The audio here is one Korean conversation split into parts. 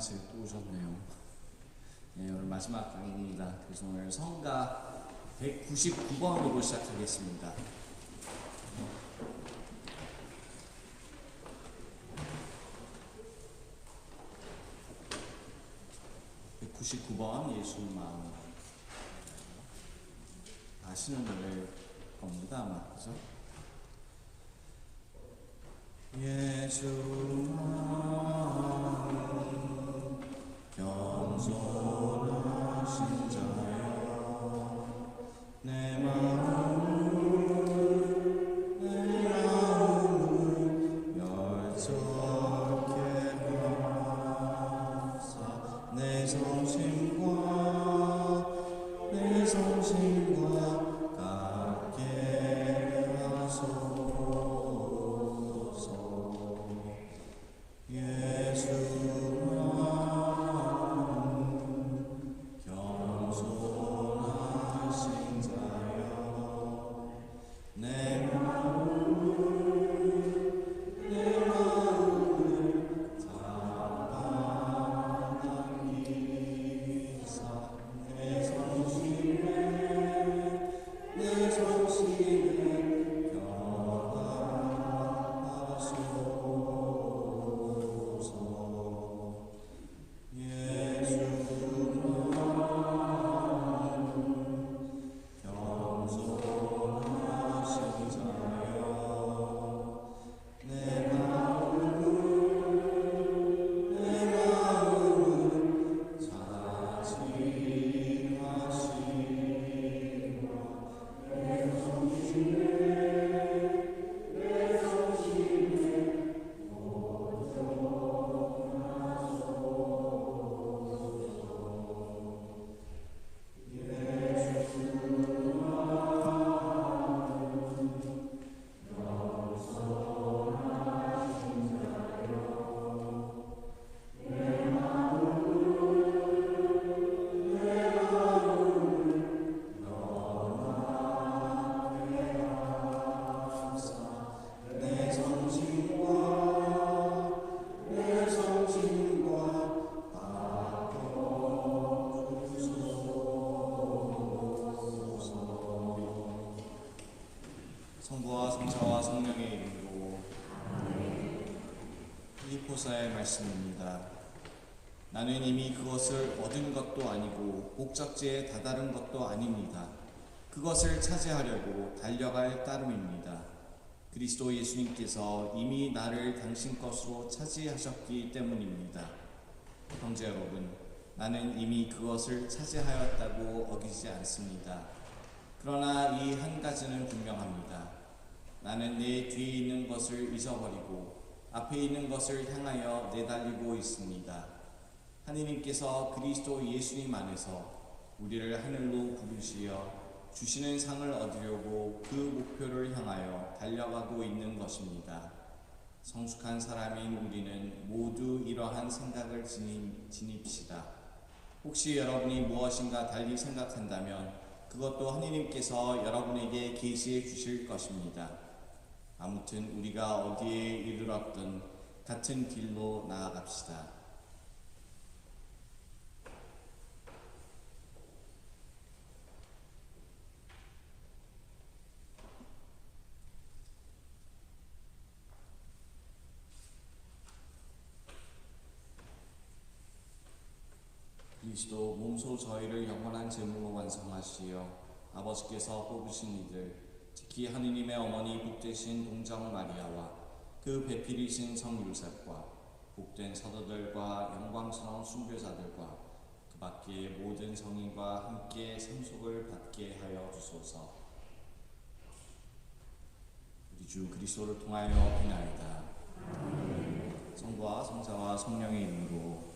안녕하세요. 또 오셨네요. 네, 오늘 마지막 강의입니다. 그래서 오늘 성가 199번으로 시작하겠습니다. 199번 예수의 마음. 아시는 노래일 겁니다, 아마. 그죠? 예수 마음 겸손하신 자여 내 마음을 열정케 하사 내 성심과 같게 하소서. 예수 마음 겸손하신 자여 내 마음을 잡아당기사 내 성심에 성부와 성자와 성령의 이름으로. 필립보서의 말씀입니다. 나는 이미 그것을 얻은 것도 아니고 목적지에 다다른 것도 아닙니다. 그것을 차지하려고 달려갈 따름입니다. 그리스도 예수님께서 이미 나를 당신 것으로 차지하셨기 때문입니다. 형제 여러분, 나는 이미 그것을 차지하였다고 어기지 않습니다. 그러나 이 한 가지는 분명합니다. 나는 내 뒤에 있는 것을 잊어버리고 앞에 있는 것을 향하여 내달리고 있습니다. 하느님께서 그리스도 예수님 안에서 우리를 하늘로 부르시어 주시는 상을 얻으려고 그 목표를 향하여 달려가고 있는 것입니다. 성숙한 사람인 우리는 모두 이러한 생각을 지닙시다. 혹시 여러분이 무엇인가 달리 생각한다면 그것도 하느님께서 여러분에게 계시해 주실 것입니다. 아무튼 우리가 어디에 이르렀든 같은 길로 나아갑시다. 그리스도 몸소 저희를 영원한 제물로 완성하시어 아버지께서 뽑으신 이들, 특히 하느님의 어머니 복되신 동정 마리아와 그 배필이신 성 요셉과 복된 사도들과 영광스러운 순교자들과 그 밖의 모든 성인과 함께 상속을 받게 하여 주소서. 우리 주 그리스도를 통하여 비나이다. 성부와 성자와 성령의 이름으로.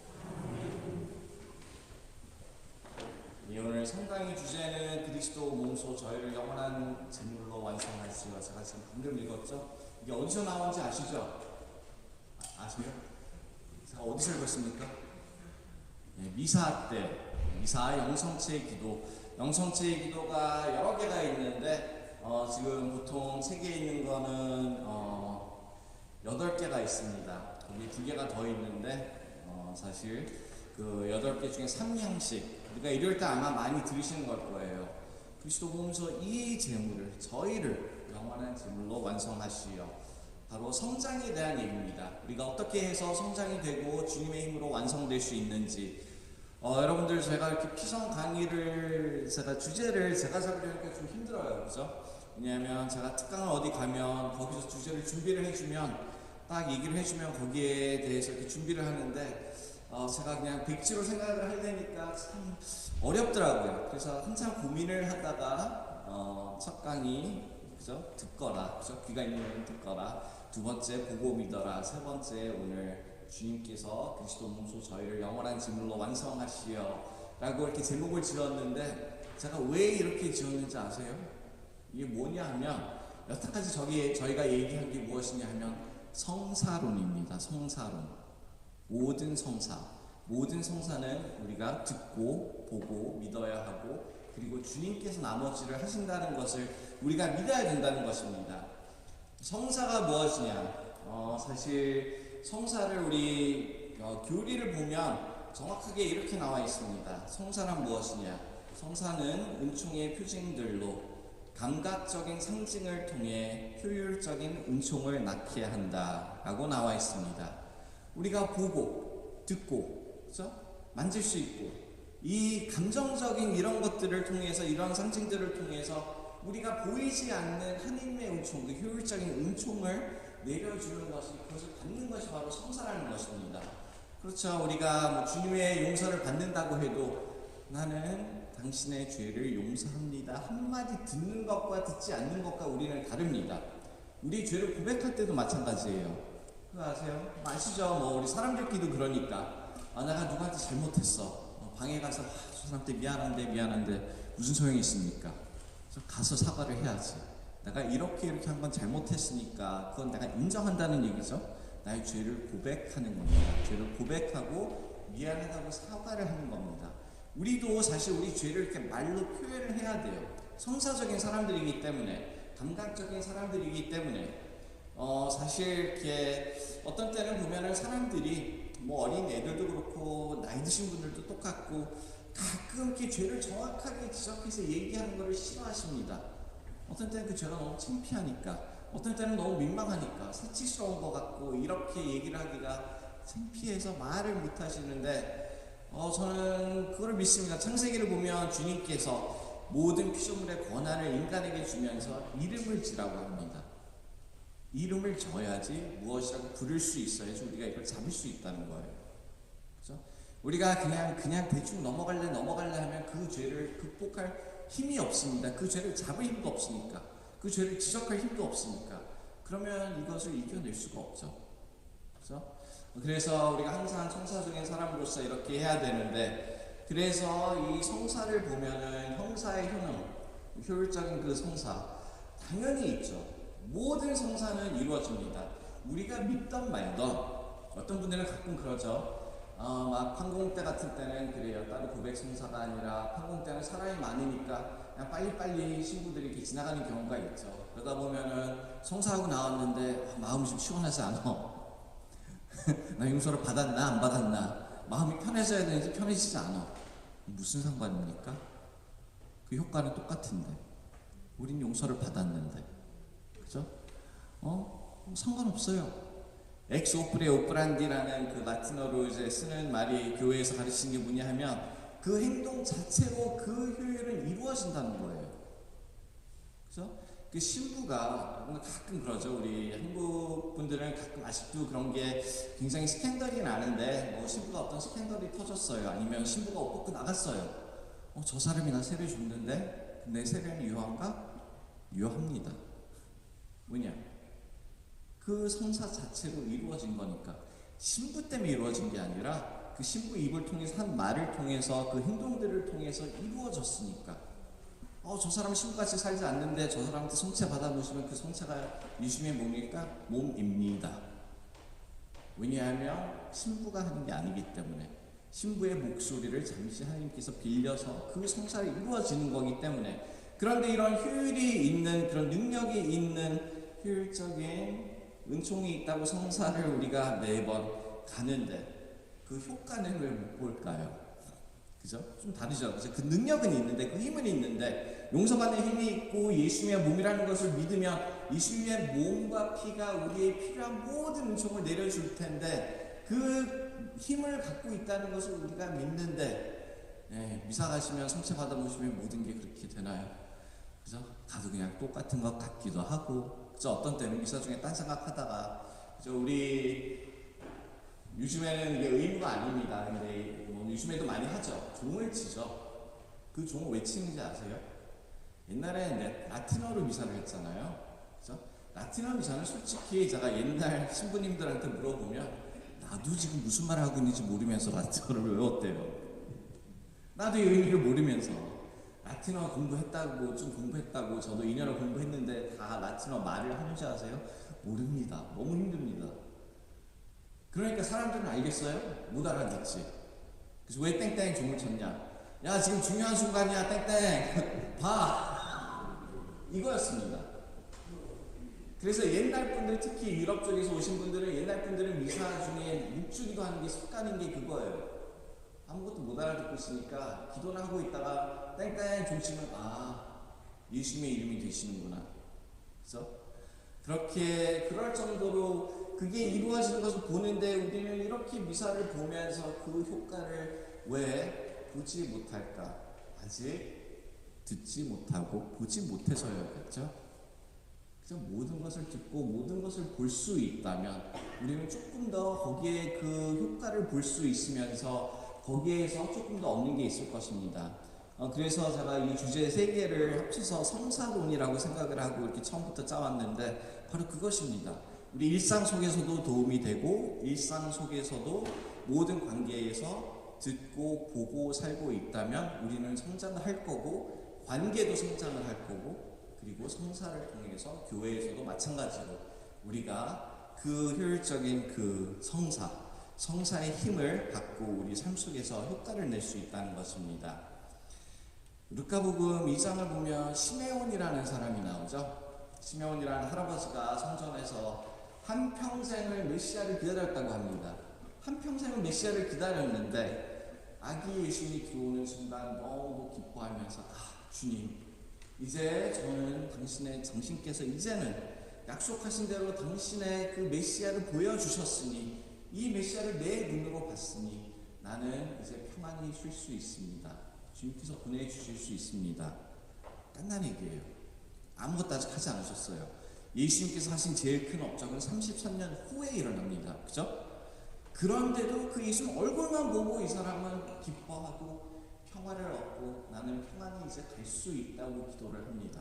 오늘 성강의 주제는 그리스도 몸소 저희를 영원한 제물로 완성하시어. 제가 지금 방금 읽었죠? 이게 어디서 나온지 아시죠? 아세요? 제가 어디서 읽었습니까? 네, 미사 때, 미사 영성체의 기도. 영성체의 기도가 여러 개가 있는데 지금 보통 책에 있는 거는 8개가 있습니다. 거기 2개가 더 있는데 사실 그 8개 중에 3양씩 우리가 일요일 때 아마 많이 들으시는 걸 거예요. 그리스도 몸소 이 제물을 저희를 영원한 제물로 완성하시어, 바로 성장에 대한 얘기입니다. 우리가 어떻게 해서 성장이 되고 주님의 힘으로 완성될 수 있는지. 여러분들, 제가 이렇게 피성 강의를 주제를 제가 잡으려니까 좀 힘들어요, 그죠? 왜냐하면 제가 특강을 어디 가면 거기서 주제를 준비를 해주면 딱 얘기를 해주면 거기에 대해서 이렇게 준비를 하는데 제가 그냥 백지로 생각을 하려니까 참 어렵더라고요. 그래서 한참 고민을 하다가 첫 강의, 그죠? 듣거라, 그죠? 귀가 있는 듣거라, 두 번째 보고 믿어라, 세 번째 오늘 주님께서 그리스도 몸소 저희를 영원한 제물로 완성하시어 라고 이렇게 제목을 지었는데, 제가 왜 이렇게 지었는지 아세요? 이게 뭐냐 하면, 여태까지 저희가 얘기한 게 무엇이냐 하면 성사론입니다. 성사론. 모든 성사는 우리가 듣고 보고 믿어야 하고, 그리고 주님께서 나머지를 하신다는 것을 우리가 믿어야 된다는 것입니다. 성사가 무엇이냐? 사실 성사를 우리 교리를 보면 정확하게 이렇게 나와 있습니다. 성사란 무엇이냐? 성사는 은총의 표징들로 감각적인 상징을 통해 효율적인 은총을 낳게 한다 라고 나와 있습니다. 우리가 보고 듣고, 그렇죠? 만질 수 있고, 이 감정적인 이런 것들을 통해서, 이런 상징들을 통해서 우리가 보이지 않는 하나님의 은총, 그 효율적인 은총을 내려주는 것이, 그것을 받는 것이 바로 성사라는 것입니다. 그렇죠? 우리가 뭐 주님의 용서를 받는다고 해도 나는 당신의 죄를 용서합니다 한마디 듣는 것과 듣지 않는 것과 우리는 다릅니다. 우리 죄를 고백할 때도 마찬가지예요. 그거 아세요? 아시죠? 뭐 우리 사람들끼리도 그러니까 내가 누구한테 잘못했어, 방에 가서 저 사람한테 미안한데 무슨 소용이 있습니까? 가서 사과를 해야지. 내가 이렇게 한 건 잘못했으니까 그건 내가 인정한다는 얘기죠. 나의 죄를 고백하는 겁니다. 죄를 고백하고 미안하다고 사과를 하는 겁니다. 우리도 사실 우리 죄를 이렇게 말로 표현을 해야 돼요. 성사적인 사람들이기 때문에, 감각적인 사람들이기 때문에 사실 이렇게 어떤 때는 보면은 사람들이 뭐 어린 애들도 그렇고 나이 드신 분들도 똑같고 가끔 이렇게 죄를 정확하게 지적해서 얘기하는 것을 싫어하십니다. 어떤 때는 그 죄가 너무 창피하니까, 어떤 때는 너무 민망하니까, 사치스러운 것 같고 이렇게 얘기를 하기가 창피해서 말을 못 하시는데, 저는 그걸 믿습니다. 창세기를 보면 주님께서 모든 피조물의 권한을 인간에게 주면서 이름을 지라고 합니다. 이름을 져야지 무엇이라고 부를 수 있어야지 우리가 이걸 잡을 수 있다는 거예요. 그렇죠? 우리가 그냥 대충 넘어갈래 하면 그 죄를 극복할 힘이 없습니다. 그 죄를 잡을 힘도 없으니까, 그 죄를 지적할 힘도 없으니까. 그러면 이것을 이겨낼 수가 없죠. 그렇죠? 그래서 우리가 항상 성사적인 사람으로서 이렇게 해야 되는데, 그래서 이 성사를 보면은 형사의 효능, 효율적인 그 성사 당연히 있죠. 모든 성사는 이루어집니다. 우리가 믿던 말던, 어떤 분들은 가끔 그러죠. 막 판공때 같은 때는 그래요. 따로 고백 성사가 아니라 판공때는 사람이 많으니까 그냥 빨리빨리 신부들이 이렇게 지나가는 경우가 있죠. 그러다 보면은 성사하고 나왔는데 마음이 좀 시원하지 않아. 나 용서를 받았나 안 받았나, 마음이 편해져야 되는지 편해지지 않아. 무슨 상관입니까? 그 효과는 똑같은데, 우린 용서를 받았는데, 그죠? 상관없어요. 엑스 오프레 오프란디라는 그 라틴어로 이제 쓰는 말이 교회에서 가르치는 게 뭐냐 하면, 그 행동 자체로 그 효율은 이루어진다는 거예요. 그죠? 그 신부가 가끔 그러죠. 우리 한국 분들은 가끔 아직도 그런 게 굉장히 스캔들이 나는데, 뭐 신부가 어떤 스캔들이 터졌어요. 아니면 신부가 옷 벗고 나갔어요. 저 사람이 나 세례 줬는데 내 세례는 유효한가? 유효합니다. 왜냐? 그 성사 자체로 이루어진 거니까. 신부 때문에 이루어진 게 아니라 그 신부 입을 통해서 한 말을 통해서, 그 행동들을 통해서 이루어졌으니까. 저 사람 신부같이 살지 않는데 저 사람한테 성체 받아보시면 그 성체가 예수님의 몸입니까? 몸입니다. 왜냐하면 신부가 하는 게 아니기 때문에, 신부의 목소리를 잠시 하나님께서 빌려서 그 성사가 이루어지는 거기 때문에. 그런데 이런 효율이 있는, 그런 능력이 있는 효율적인 은총이 있다고 성사를 우리가 매번 가는데, 그 효과는 왜 못 볼까요? 그죠? 좀 다르죠. 그죠? 그 능력은 있는데, 그 힘은 있는데, 용서받는 힘이 있고 예수님의 몸이라는 것을 믿으면 예수님의 몸과 피가 우리의 필요한 모든 은총을 내려줄 텐데, 그 힘을 갖고 있다는 것을 우리가 믿는데, 미사 가시면 성체 받아보시면 모든 게 그렇게 되나요? 그죠? 가도 그냥 똑같은 것 같기도 하고, 그죠? 어떤 때는 미사 중에 딴 생각하다가, 그죠? 우리 요즘에는 이게 의무가 아닙니다. 근데 뭐 요즘에도 많이 하죠. 종을 치죠. 그 종을 왜 치는지 아세요? 옛날에 라틴어로 미사를 했잖아요. 그죠? 라틴어 미사는 솔직히 제가 옛날 신부님들한테 물어보면 나도 지금 무슨 말을 하고 있는지 모르면서 라틴어를 외웠대요. 나도 이 의미를 모르면서 라틴어 공부했다고 좀 공부했다고 저도 2년을 공부했는데 다 라틴어 말을 하는지 아세요? 모릅니다. 너무 힘듭니다. 그러니까 사람들은 알겠어요? 못 알아듣지. 그래서 왜 땡땡 종을 쳤냐? 야 지금 중요한 순간이야 땡땡 봐 이거였습니다. 그래서 옛날 분들 특히 유럽 쪽에서 오신 분들은 옛날 분들은 미사 중에 묵주기도 하는 게 습관인 게 그거예요. 아무것도 못 알아듣고 있으니까 기도를 하고 있다가 땡땡 종 치면 예수님의 이름이 되시는구나. 그래서 그렇게 그럴 정도로 그게 이루어지는 것을 보는데 우리는 이렇게 미사를 보면서 그 효과를 왜 보지 못할까? 아직 듣지 못하고 보지 못해서였겠죠? 그래서 모든 것을 듣고 모든 것을 볼 수 있다면 우리는 조금 더 거기에 그 효과를 볼 수 있으면서 거기에서 조금 더 얻는 게 있을 것입니다. 그래서 제가 이 주제 세 개를 합쳐서 성사론이라고 생각을 하고 이렇게 처음부터 짜왔는데 바로 그것입니다. 우리 일상 속에서도 도움이 되고 일상 속에서도 모든 관계에서 듣고 보고 살고 있다면 우리는 성장을 할 거고 관계도 성장을 할 거고 그리고 성사를 통해서 교회에서도 마찬가지로 우리가 그 효율적인 그 성사의 힘을 갖고 우리 삶 속에서 효과를 낼 수 있다는 것입니다. 루카복음 2장을 보면 시메온이라는 사람이 나오죠. 시메온이라는 할아버지가 성전에서 한평생을 메시아를 기다렸다고 합니다. 한평생을 메시아를 기다렸는데 아기 예수님이 들어오는 순간 너무 기뻐하면서 주님 이제 저는 당신께서 이제는 약속하신 대로 당신의 그 메시아를 보여주셨으니 이 메시아를 내 눈으로 봤으니 나는 이제 평안히 쉴 수 있습니다. 주님께서 보내주실 수 있습니다. 간단한 얘기예요. 아무것도 아직 하지 않으셨어요. 예수님께서 하신 제일 큰 업적은 33년 후에 일어납니다. 그죠? 그런데도 그 예수님 얼굴만 보고 이 사람은 기뻐하고 평화를 얻고 나는 평안히 이제 갈 수 있다고 기도를 합니다.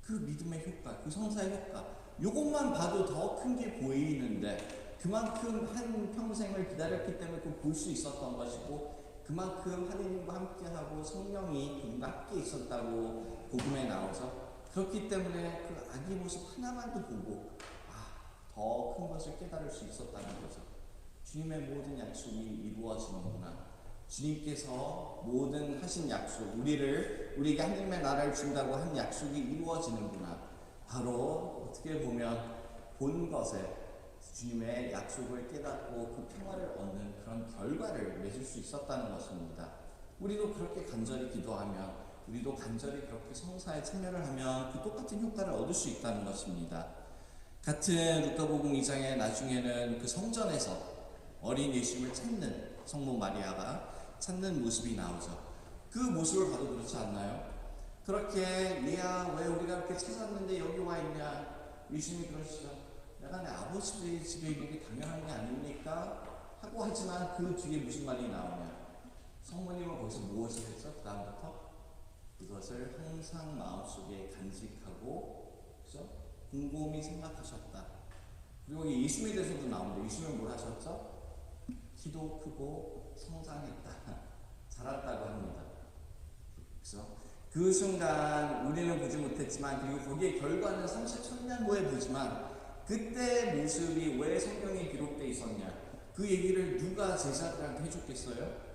그 믿음의 효과, 그 성사의 효과 이것만 봐도 더 큰 게 보이는데 그만큼 한 평생을 기다렸기 때문에 그걸 볼 수 있었던 것이고 그만큼 하느님과 함께하고 성령이 그분과 함께 있었다고 복음에 나오죠. 그렇기 때문에 그 아기 모습 하나만도 보고 더 큰 것을 깨달을 수 있었다는 거죠. 주님의 모든 약속이 이루어지는구나. 주님께서 모든 하신 약속, 우리에게 하나님의 나라를 준다고 한 약속이 이루어지는구나. 바로 어떻게 보면 본 것에 주님의 약속을 깨닫고 그 평화를 얻는 그런 결과를 맺을 수 있었다는 것입니다. 우리도 그렇게 간절히 기도하면 우리도 간절히 그렇게 성사에 참여를 하면 그 똑같은 효과를 얻을 수 있다는 것입니다. 같은 루카복음 2장에 나중에는 그 성전에서 어린 예수님을 찾는 성모 마리아가 찾는 모습이 나오죠. 그 모습을 봐도 그렇지 않나요? 그렇게 얘야 왜 우리가 이렇게 찾았는데 여기 와 있냐? 예수님이 그러시죠. 내가 내 아버지 집에 있는 게 당연한 게 아닙니까? 하고 하지만 그 뒤에 무슨 말이 나오냐? 성모님은 거기서 무엇을 했죠? 그 다음부터 그것을 항상 마음속에 간직하고 그죠? 곰곰이 생각하셨다. 그리고 예수님에 대해서도 나오는데 예수님은 뭘 하셨죠? 키도 크고 성장했다. 자랐다고 합니다. 그래서 그 순간 우리는 보지 못했지만 그리고 거기에 결과는 33년 후에 보지만 그때 모습이 왜 성경에 기록되어 있었냐? 그 얘기를 누가 제자들한테 해줬겠어요?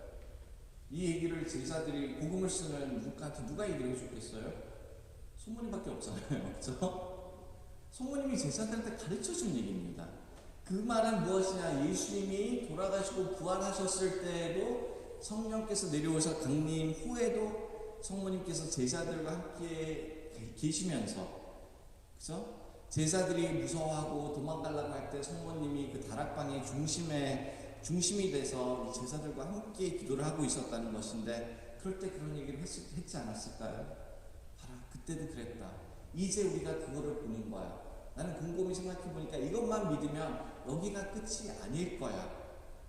이 얘기를 제자들이 복음을 쓰는 루카한테 누가 얘기를 해줬겠어요? 성모님밖에 없잖아요. 그렇죠? 성모님이 제자들한테 가르쳐준 얘기입니다. 그 말은 무엇이냐? 예수님이 돌아가시고 부활하셨을 때에도 성령께서 내려오셔 강림 후에도 성모님께서 제자들과 함께 계시면서, 그죠? 제자들이 무서워하고 도망가려고 할 때 성모님이 그 다락방의 중심이 돼서 이 제자들과 함께 기도를 하고 있었다는 것인데, 그럴 때 그런 얘기를 했지 않았을까요? 봐라, 그때도 그랬다. 이제 우리가 그거를 보는 거야. 나는 곰곰이 생각해보니까 이것만 믿으면 여기가 끝이 아닐 거야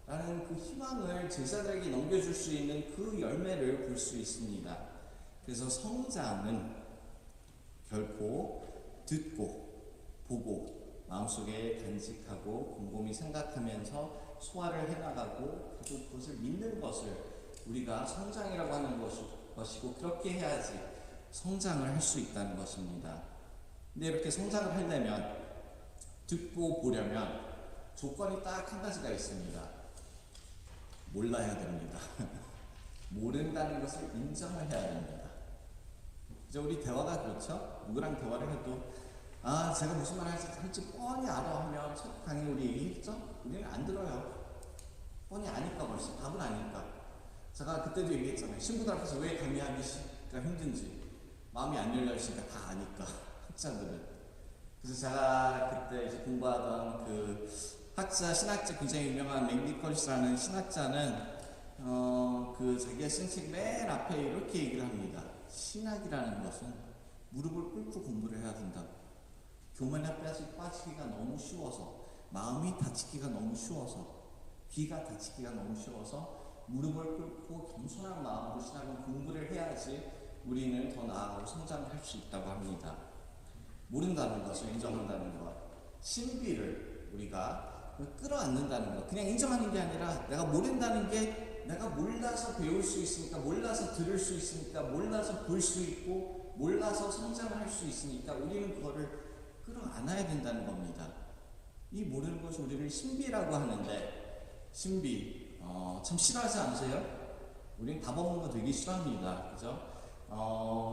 라는 그 희망을 제자들에게 넘겨줄 수 있는 그 열매를 볼 수 있습니다. 그래서 성장은 결코 듣고 보고 마음속에 간직하고 곰곰이 생각하면서 소화를 해나가고 그리고 그것을 믿는 것을 우리가 성장이라고 하는 것이고, 그렇게 해야지 성장을 할 수 있다는 것입니다. 근데 이렇게 성장을 하려면, 듣고 보려면 조건이 딱 한 가지가 있습니다. 몰라야 됩니다. 모른다는 것을 인정을 해야 됩니다. 이제 우리 대화가 그렇죠? 누구랑 대화를 해도 제가 무슨 말 할지 뻔히 알아 하면 첫 강의 우리 얘기했죠? 우리는 안 들어요. 뻔히 아니까, 벌써 답은 아니까. 제가 그때도 얘기했잖아요. 친구들 앞에서 왜 강의하기가 힘든지. 마음이 안 열려있으니까 다 아니까, 학자들은. 그래서 제가 그때 이제 공부하던 그 학자, 신학자, 굉장히 유명한 맥 니컬스라는 신학자는 그 자기가 쓴 책 맨 앞에 이렇게 얘기를 합니다. 신학이라는 것은 무릎을 꿇고 공부를 해야 된다고. 교만에 빠지기가 너무 쉬워서, 마음이 다치기가 너무 쉬워서, 귀가 다치기가 너무 쉬워서 무릎을 꿇고 겸손한 마음으로 신학은 공부를 해야지 우리는 더 나아가고 성장할 수 있다고 합니다. 모른다는 것을 인정한다는 것, 신비를 우리가 끌어안는다는 것, 그냥 인정하는 게 아니라 내가 모른다는 게 내가 몰라서 배울 수 있으니까, 몰라서 들을 수 있으니까, 몰라서 볼 수 있고, 몰라서 성장을 할 수 있으니까 우리는 그거를 끌어안아야 된다는 겁니다. 이 모르는 것이 우리를 신비라고 하는데, 신비 참 싫어하지 않으세요? 우린 답 없는 거 되게 싫어합니다. 그죠?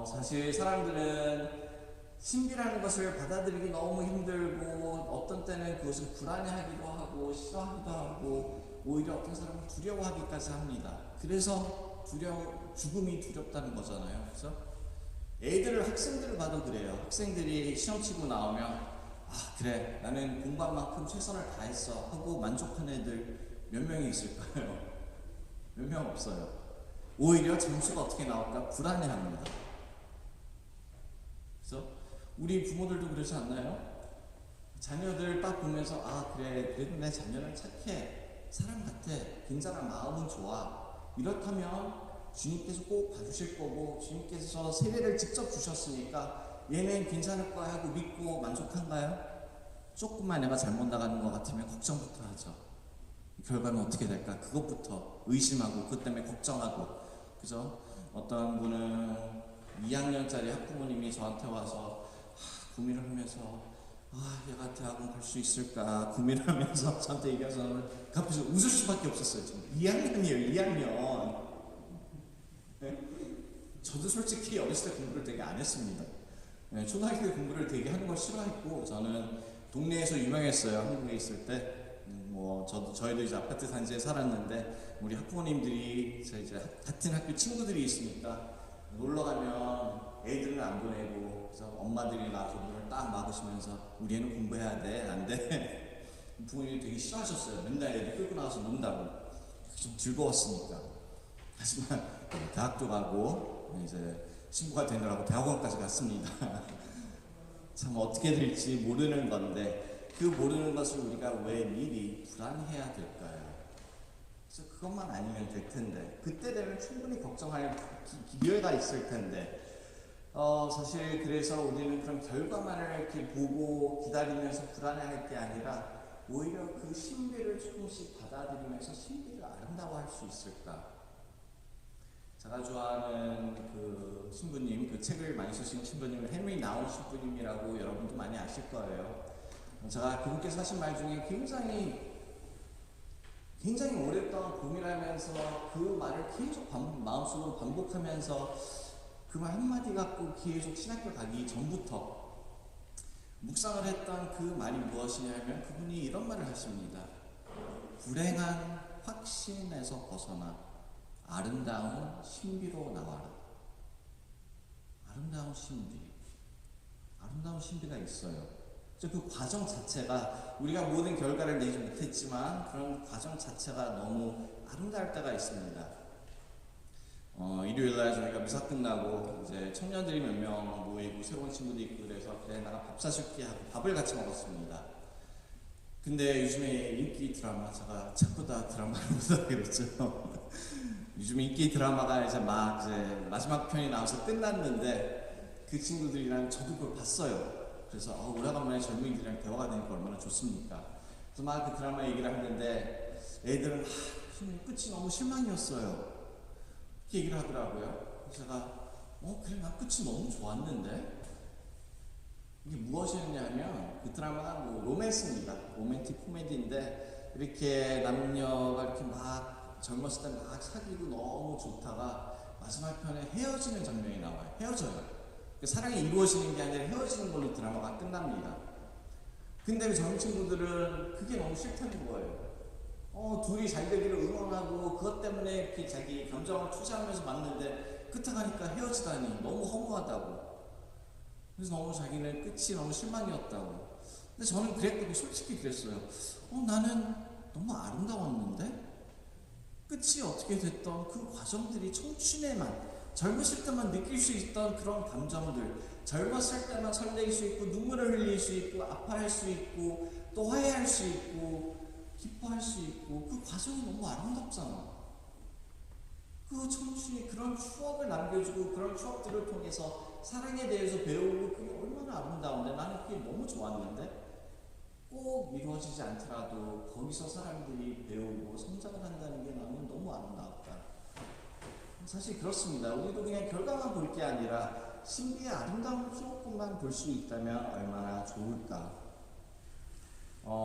사실 사람들은 신비라는 것을 받아들이기 너무 힘들고, 어떤 때는 그것을 불안해하기도 하고 싫어하기도 하고, 오히려 어떤 사람은 두려워하기까지 합니다. 그래서 죽음이 두렵다는 거잖아요. 그죠? 학생들을 봐도 그래요. 학생들이 시험 치고 나오면 그래, 나는 공부한 만큼 최선을 다했어 하고 만족한 애들 몇 명이 있을까요? 몇 명 없어요. 오히려 점수가 어떻게 나올까 불안해합니다. 그래서 우리 부모들도 그러지 않나요? 자녀들 딱 보면서 그래, 그래도 내 자녀는 착해, 사람 같아, 굉장한 마음은 좋아, 이렇다면 주님께서 꼭 봐주실 거고, 주님께서 세례를 직접 주셨으니까 얘는 괜찮을 거야 하고 믿고 만족한가요? 조금만 내가 잘못 나가는 것 같으면 걱정부터 하죠. 결과는 어떻게 될까? 그것부터 의심하고, 그것 때문에 걱정하고, 그죠? 어떤 분은 2학년짜리 학부모님이 저한테 와서 고민을 하면서 얘가 대학원 갈 수 있을까 고민을 하면서 저한테 얘기하서는 그 앞에서 웃을 수밖에 없었어요. 지금 2학년이에요, 2학년. 네? 저도 솔직히 어렸을 때 공부를 되게 안 했습니다. 네, 초등학교 때 공부를 되게 하는 걸 싫어했고, 저는 동네에서 유명했어요. 한국에 있을 때. 저희도 이제 아파트 단지에 살았는데, 우리 학부모님들이 이제 같은 학교 친구들이 있으니까 놀러 가면 애들은 안 보내고, 그래서 엄마들이 나와서 문을 딱 막으시면서 우리 애는 공부해야 돼, 안 돼? 부모님이 되게 싫어하셨어요. 맨날 애들 끌고 나와서 논다고. 좀 즐거웠으니까. 하지만 대학도 가고 이제 친구가 되느라고 대학원까지 갔습니다. 참 어떻게 될지 모르는 건데, 그 모르는 것을 우리가 왜 미리 불안해야 될까요? 그래서 그것만 아니면 될 텐데, 그때 되면 충분히 걱정할 기회가 있을 텐데, 사실 그래서 우리는 그런 결과만을 이렇게 보고 기다리면서 불안해할 게 아니라 오히려 그 신비를 조금씩 받아들이면서 신비를 아름다워할 수 있을까? 제가 좋아하는 그 신부님, 그 책을 많이 쓰시는 신부님은 헨리 나운 신부님이라고 여러분도 많이 아실 거예요. 제가 그분께서 하신 말 중에 굉장히 오랫동안 고민하면서 그 말을 계속 마음속으로 반복하면서 그 말 한마디 갖고 계속 신학교 가기 전부터 묵상을 했던 그 말이 무엇이냐면 그분이 이런 말을 하십니다. 불행한 확신에서 벗어나 아름다운 신비로 나와라. 아름다운 신비. 아름다운 신비가 있어요. 그 과정 자체가 우리가 모든 결과를 내지 못했지만 그런 과정 자체가 너무 아름다울 때가 있습니다. 일요일날 저희가 미사 끝나고 이제 청년들이 몇 명 모이고 새로운 친구도 있고 그래서 그래 나가 밥 사줄게 하고 밥을 같이 먹었습니다. 근데 요즘에 인기 드라마 제가 자꾸 다 드라마를 보다 그랬죠. 요즘에 인기 드라마가 이제 막 이제 마지막 편이 나와서 끝났는데 그 친구들이랑 저도 그걸 봤어요. 그래서 오래간만에 젊은이들이랑 대화가 되니까 얼마나 좋습니까? 그래서 막 그 드라마 얘기를 하는데 애들은 끝이 너무 실망이었어요. 이렇게 얘기를 하더라고요. 그래서 제가 그래 나 끝이 너무 좋았는데 이게 무엇이었냐면 그 드라마가 뭐 로맨스입니다. 로맨틱 코미디인데 이렇게 남녀가 이렇게 막 젊었을 때 막 사귀고 너무 좋다가 마지막 편에 헤어지는 장면이 나와요. 헤어져요. 사랑이 이루어지는 게 아니라 헤어지는 걸로 드라마가 끝납니다. 근데 그 젊은 친구들은 그게 너무 싫다는 거예요. 둘이 잘 되기를 응원하고 그것 때문에 이렇게 자기 감정을 투자하면서 맞는데 끝에 가니까 헤어지다니 너무 허무하다고. 그래서 너무 자기는 끝이 너무 실망이었다고. 근데 저는 그랬고 솔직히 그랬어요. 나는 너무 아름다웠는데 끝이 어떻게 됐던 그 과정들이 청춘에만 젊었을 때만 느낄 수 있던 그런 감정들, 젊었을 때만 설레일 수 있고 눈물을 흘릴 수 있고 아파할 수 있고 또 화해할 수 있고 기뻐할 수 있고 그 과정이 너무 아름답잖아. 그 청춘이 그런 추억을 남겨주고 그런 추억들을 통해서 사랑에 대해서 배우고 그게 얼마나 아름다운데 나는 그게 너무 좋았는데 꼭 이루어지지 않더라도 거기서 사람들이 배우고 성장을 한다는 게 나는 너무 아름다웠다. 사실 그렇습니다. 우리도 그냥 결과만 볼 게 아니라 신비의 아름다움을 조금만 볼 수 있다면 얼마나 좋을까.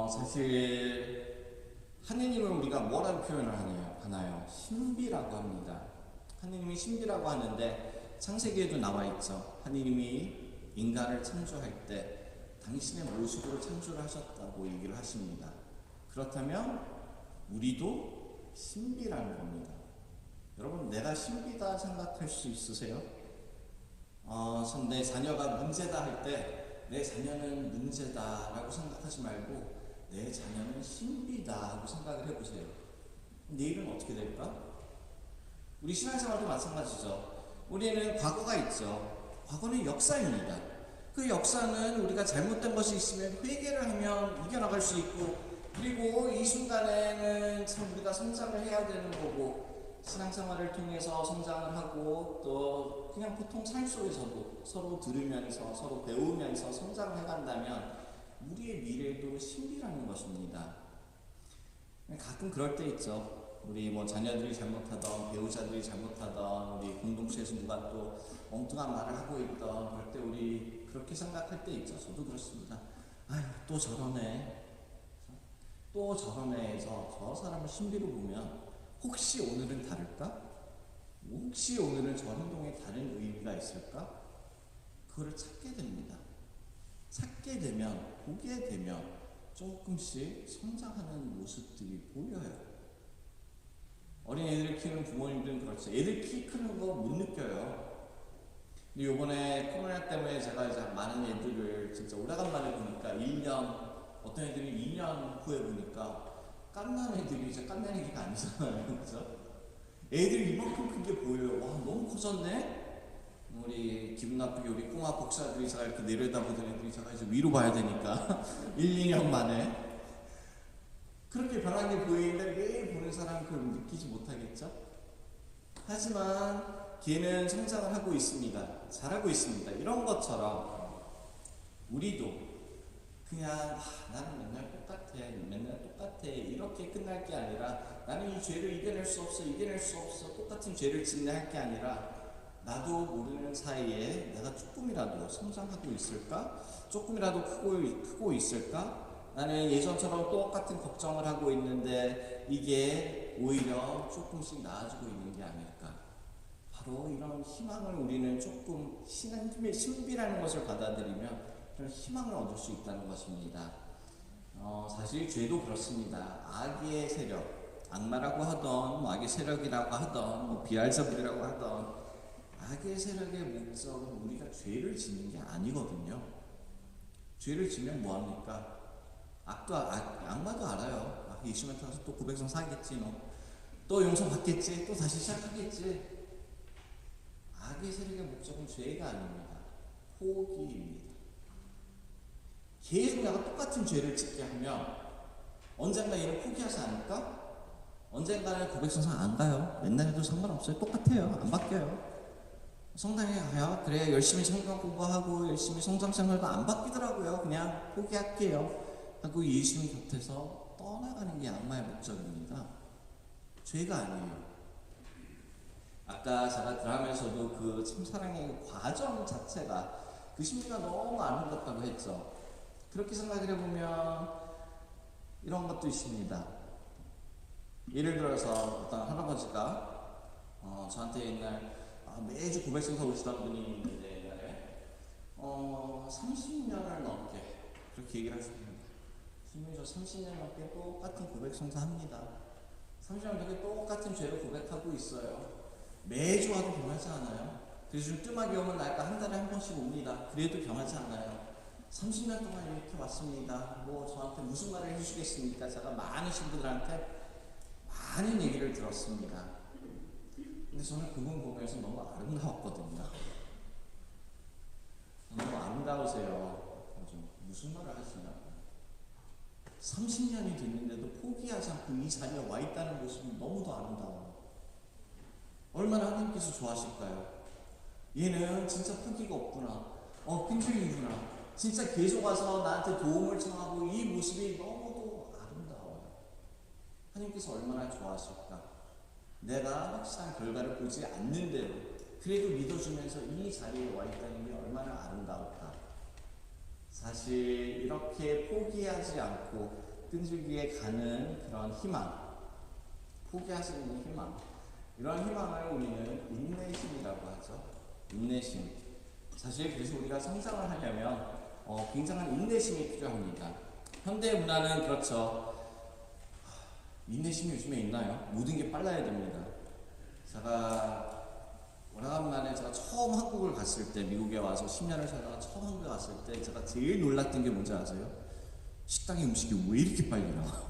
사실 하느님을 우리가 뭐라고 표현을 하나요? 신비라고 합니다. 하느님이 신비라고 하는데 창세기에도 나와 있죠. 하느님이 인간을 창조할 때 당신의 모습으로 창조를 하셨다고 얘기를 하십니다. 그렇다면 우리도 신비라는 겁니다. 여러분 내가 신비다 생각할 수 있으세요? 내 자녀가 문제다 할 때 내 자녀는 문제다 라고 생각하지 말고 내 자녀는 신비다 하고 생각을 해보세요. 내일은 어떻게 될까? 우리 신앙생활도 마찬가지죠. 우리는 과거가 있죠. 과거는 역사입니다. 그 역사는 우리가 잘못된 것이 있으면 회개를 하면 이겨나갈 수 있고 그리고 이 순간에는 참 우리가 성장을 해야 되는 거고 신앙생활을 통해서 성장을 하고 또 그냥 보통 삶 속에서도 서로 들으면서 서로 배우면서 성장을 해간다면 우리의 미래도 신비라는 것입니다. 가끔 그럴 때 있죠. 우리 뭐 자녀들이 잘못하던 배우자들이 잘못하던 우리 공동체에서 누가 또 엉뚱한 말을 하고 있던 그럴 때 우리 그렇게 생각할 때 있죠. 저도 그렇습니다. 아휴 또 저러네 또 저러네 해서 저 사람을 신비로 보면 혹시 오늘은 다를까? 혹시 오늘은 저 행동에 다른 의미가 있을까? 그거를 찾게 됩니다. 찾게 되면, 보게 되면 조금씩 성장하는 모습들이 보여요. 어린애들을 키우는 부모님들은 그렇죠. 애들 키 크는 거 못 느껴요. 근데 요번에 코로나 때문에 제가 이제 많은 애들을 진짜 오래간만에 보니까 1년, 어떤 애들이 2년 후에 보니까 깐난 애들이 이제 깐난 애기가 아니잖아요. 그죠? 애들이 이만큼 큰 게 보여요. 와, 너무 커졌네? 우리 기분 나쁘게 우리 꼬마 복사들이 제가 이렇게 내려다보던 애들이 제가 이제 위로 봐야 되니까 1, 2년 만에 그렇게 변한 게 보이는데 매일 보는 사람은 그걸 느끼지 못하겠죠? 하지만 걔는 성장을 하고 있습니다. 잘하고 있습니다. 이런 것처럼 우리도 그냥 나는 맨날 똑같아 이렇게 끝날 게 아니라 나는 이 죄를 이겨낼 수 없어 똑같은 죄를 짓네 할 게 아니라 나도 모르는 사이에 내가 조금이라도 성장하고 있을까? 조금이라도 크고 있을까? 나는 예전처럼 똑같은 걱정을 하고 있는데 이게 오히려 조금씩 나아지고 있는 게 아닐까? 바로 이런 희망을 우리는 조금 신비라는 것을 받아들이면 좀 희망을 얻을 수 있다는 것입니다. 사실 죄도 그렇습니다. 악의 세력, 악마라고 하던, 뭐 악의 세력이라고 하던, 뭐 비알자불이라고 하던, 악의 세력의 목적은 우리가 죄를 짓는 게 아니거든요. 죄를 지면 뭐합니까? 악마도 알아요. 예수만 타서 또 고백성 사겠지, 또 용서 받겠지, 또 다시 시작하겠지. 악의 세력의 목적은 죄가 아닙니다. 포기입니다. 계속 내가 똑같은 죄를 짓게 하면 언젠가 얘는 포기하지 않을까? 언젠가는 고백성상 안 가요. 맨날 해도 상관없어요. 똑같아요. 안 바뀌어요. 성당에 가요. 그래, 열심히 성경 공부하고 열심히 성장생활도 안 바뀌더라고요. 그냥 포기할게요 하고 예수님 곁에서 떠나가는 게 악마의 목적입니다. 죄가 아니에요. 아까 제가 드라마에서도 그 참사랑의 과정 자체가 그 심리가 너무 아름답다고 했죠. 그렇게 생각을 해보면 이런 것도 있습니다. 예를 들어서 어떤 할아버지가 저한테 옛날 매주 고백성사 오시던 분이 있는데 옛날에 30년을 넘게 그렇게 얘기를 하셨습니다. 저 30년 넘게 똑같은 고백성사 합니다. 30년 넘게 똑같은 죄를 고백하고 있어요. 매주 와도 변하지 않아요. 그래서 좀 뜸하게 오면 날까 한 달에 한 번씩 옵니다. 그래도 변하지 않아요. 30년 동안 이렇게 왔습니다. 뭐 저한테 무슨 말을 해주시겠습니까? 제가 많은 신부들한테 많은 얘기를 들었습니다. 근데 저는 그분 보면서 너무 아름다웠거든요. 너무 아름다우세요. 무슨 말을 하시냐고. 30년이 됐는데도 포기하지 않고 이 자리에 와 있다는 모습이 너무도 아름다워요. 얼마나 하나님께서 좋아하실까요? 얘는 진짜 포기가 없구나. 끈질기구나. 진짜 계속 와서 나한테 도움을 청하고 이 모습이 너무도 아름다워요. 하나님께서 얼마나 좋아하실까? 내가 확실한 결과를 보지 않는데도 그래도 믿어주면서 이 자리에 와 있다는 게 얼마나 아름다울까? 사실 이렇게 포기하지 않고 끈질기게 가는 그런 희망, 포기하지 않는 희망, 이런 희망을 우리는 인내심이라고 하죠. 인내심. 사실 그래서 우리가 성장을 하려면 굉장한 인내심이 필요합니다. 현대 문화는 그렇죠. 인내심이 요즘에 있나요? 모든 게 빨라야 됩니다. 제가 오래간만에 제가 처음 한국을 갔을 때, 미국에 와서 10년을 살다가 처음 한국에 갔을 때 제가 제일 놀랐던 게 뭔지 아세요? 식당의 음식이 왜 이렇게 빨리 나와?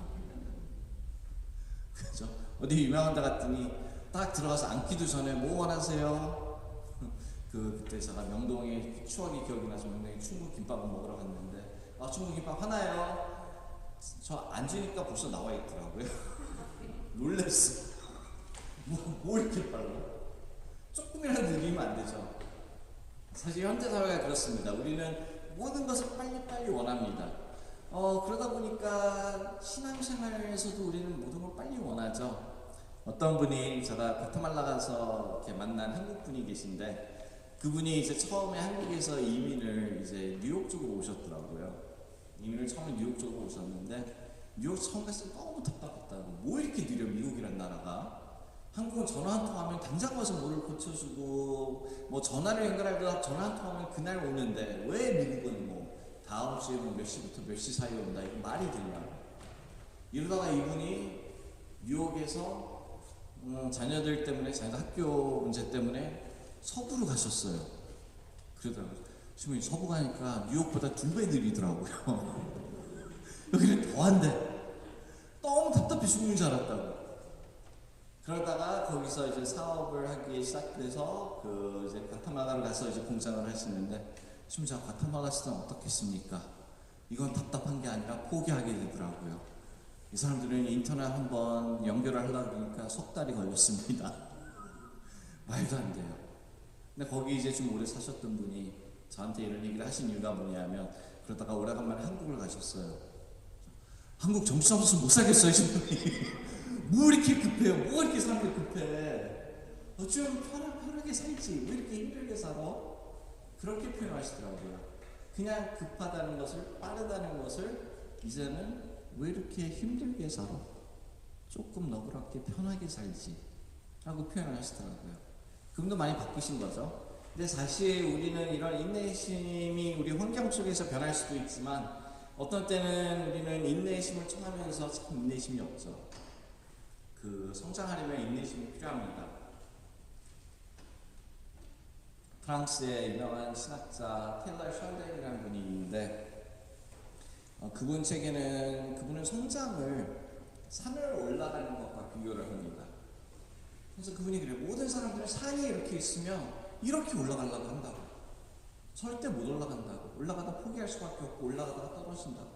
그죠? 어디 유명한 데 갔더니 딱 들어가서 앉기도 전에 뭐 원하세요? 그때 제가 명동에 추억이 기억이 나서 명동에 충무 김밥을 먹으러 갔는데 충무 김밥 하나요? 저 앉으니까 벌써 나와 있더라고요. 놀랬어. 뭐 이렇게 빨라? 조금이라도 느리면 안 되죠. 사실 현대 사회가 그렇습니다. 우리는 모든 것을 빨리빨리 원합니다. 그러다 보니까 신앙생활에서도 우리는 모든 걸 빨리 원하죠. 어떤 분이 제가 과테말라 가서 이렇게 만난 한국 분이 계신데 그분이 이제 처음에 한국에서 이민을 이제 뉴욕 쪽으로 오셨더라고요. 이민을 처음에 뉴욕 쪽으로 오셨는데 뉴욕 처음 갔을 때 너무 답답했다고. 뭐 이렇게 느려 미국이란 나라가. 한국은 전화 한 통 하면 당장 와서 뭐를 고쳐주고 뭐 전화를 연결하다가 전화 한 통 하면 그날 오는데 왜 미국은 뭐 다음 주에 뭐 몇 시부터 몇 시 사이에 온다. 이거 말이 되냐고. 이러다가 이분이 뉴욕에서 자녀들 때문에 자녀들 학교 문제 때문에 서부로 가셨어요. 그러더라고요. 지금 서부 가니까 뉴욕보다 2배 느리더라고요. 여기는 더한데 너무 답답해 죽는 줄 알았다고. 그러다가 거기서 이제 사업을 하기 시작돼서 이제 과테말라를 가서 이제 공장을 하시는데 지금 제가 과테말라 갔을 때는 어떻겠습니까? 이건 답답한 게 아니라 포기하게 되더라고요. 이 사람들은 인터넷 한번 연결을 하려고 그러니까 석 달이 걸렸습니다. 말도 안 돼요. 근데 거기 이제 좀 오래 사셨던 분이 저한테 이런 얘기를 하신 이유가 뭐냐면 그러다가 오래간만에 한국을 가셨어요. 한국 정신없어서 못 살겠어요, 지금. 뭐 이렇게 급해요? 뭐가 이렇게 사람들이 급해? 좀 편하게 살지. 왜 이렇게 힘들게 살아? 그렇게 표현하시더라고요. 그냥 급하다는 것을, 빠르다는 것을 이제는 왜 이렇게 힘들게 살아? 조금 너그럽게 편하게 살지. 라고 표현을 하시더라고요. 그분도 많이 바뀌신 거죠. 근데 사실 우리는 이런 인내심이 우리 환경 속에서 변할 수도 있지만 어떤 때는 우리는 인내심을 청하면서 참 인내심이 없죠. 그 성장하려면 인내심이 필요합니다. 프랑스의 유명한 신학자 텔러 샬렌이라는 분이 있는데 그분 책에는 그분은 성장을 산을 올라가는 것과 비교를 합니다. 그래서 그분이 그래요. 모든 사람들은 산이 이렇게 있으면 이렇게 올라가려고 한다고. 절대 못 올라간다고. 올라가다 포기할 수밖에 없고 올라가다가 떨어진다고.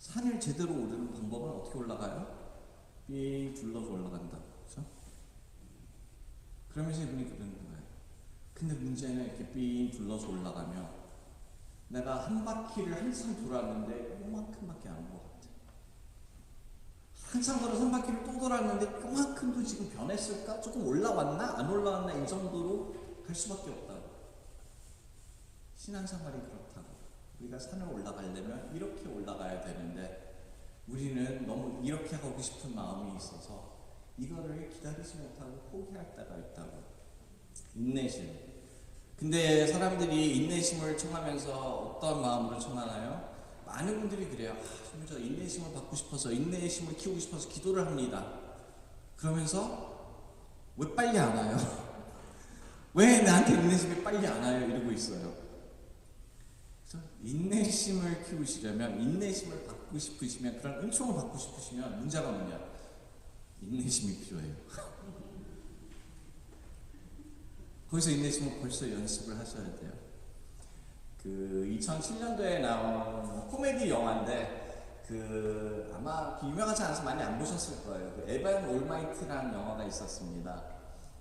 산을 제대로 오르는 방법은 어떻게 올라가요? 삥 둘러서 올라간다고. 그렇죠? 그러면서 이분이 그러는 거예요. 근데 문제는 이렇게 삥 둘러서 올라가면 내가 한 바퀴를 항상 돌았는데 요만큼밖에 안 온 것 같아. 항상 걸어서 한 바퀴를 또 돌았는데 요만큼도 지금 변했을까? 조금 올라왔나? 안 올라왔나? 이 정도로 갈 수밖에 없다고. 신앙생활이 그렇다고. 우리가 산을 올라가려면 이렇게 올라가야 되는데 우리는 너무 이렇게 하고 싶은 마음이 있어서 이거를 기다리지 못하고 포기할 때가 있다고. 인내심. 근데 사람들이 인내심을 청하면서 어떤 마음으로 청하나요? 많은 분들이 그래요. 저 인내심을 받고 싶어서, 인내심을 키우고 싶어서 기도를 합니다. 그러면서 왜 빨리 안 와요? 왜 나한테 인내심이 빨리 안 와요? 이러고 있어요. 그래서 인내심을 키우시려면, 인내심을 받고 싶으시면, 그런 은총을 받고 싶으시면 문제가 뭐냐? 인내심이 필요해요. 거기서 인내심을 벌써 연습을 하셔야 돼요. 그 2007년도에 나온 코미디 영화인데 아마 유명하지 않아서 많이 안 보셨을 거예요. 그 에반 올마이트라는 영화가 있었습니다.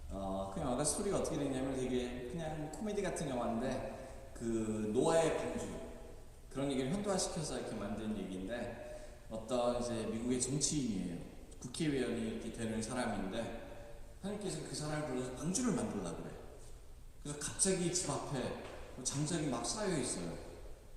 그 영화가 스토리가 어떻게 됐냐면 되게 그냥 코미디 같은 영화인데 그 노아의 방주 그런 얘기를 현대화시켜서 이렇게 만든 얘기인데 어떤 이제 미국의 정치인이에요. 국회의원이 이렇게 되는 사람인데 하나님께서 그 사람을 불러서 방주를 만들려고 그래요. 그래서 갑자기 집 앞에 장작이 막 쌓여 있어요.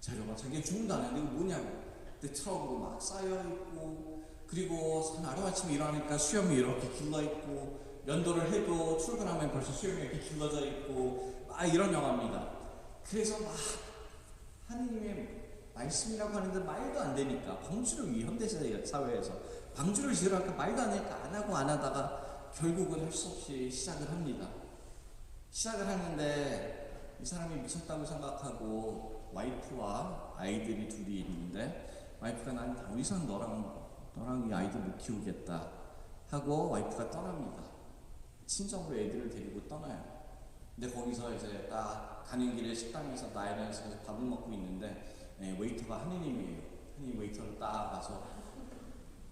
재료가 자기가 죽는다는데 이거 뭐냐고. 근데 트럭으로 막 쌓여 있고 그리고 산 아침에 일어나니까 수염이 이렇게 길러 있고 연도를 해도 출근하면 벌써 수염이 이렇게 길러져 있고 막 이런 영화입니다. 그래서 막 하느님의 말씀이라고 하는데 말도 안 되니까 방주를 현대 사회에서 방주를 지으라니까 말도 안 되니까 안 하고 안 하다가 결국은 할 수 없이 시작을 합니다. 시작을 하는데 이 사람이 미쳤다고 생각하고 와이프와 아이들이 둘이 있는데 와이프가 난 더 이상 너랑 이 아이들 못 키우겠다 하고 와이프가 떠납니다. 친정으로 애들을 데리고 떠나요. 근데 거기서 이제 딱 가는 길에 식당에서 나이런스에서 밥을 먹고 있는데 웨이터가 하느님이에요. 하느님 웨이터를 딱 가서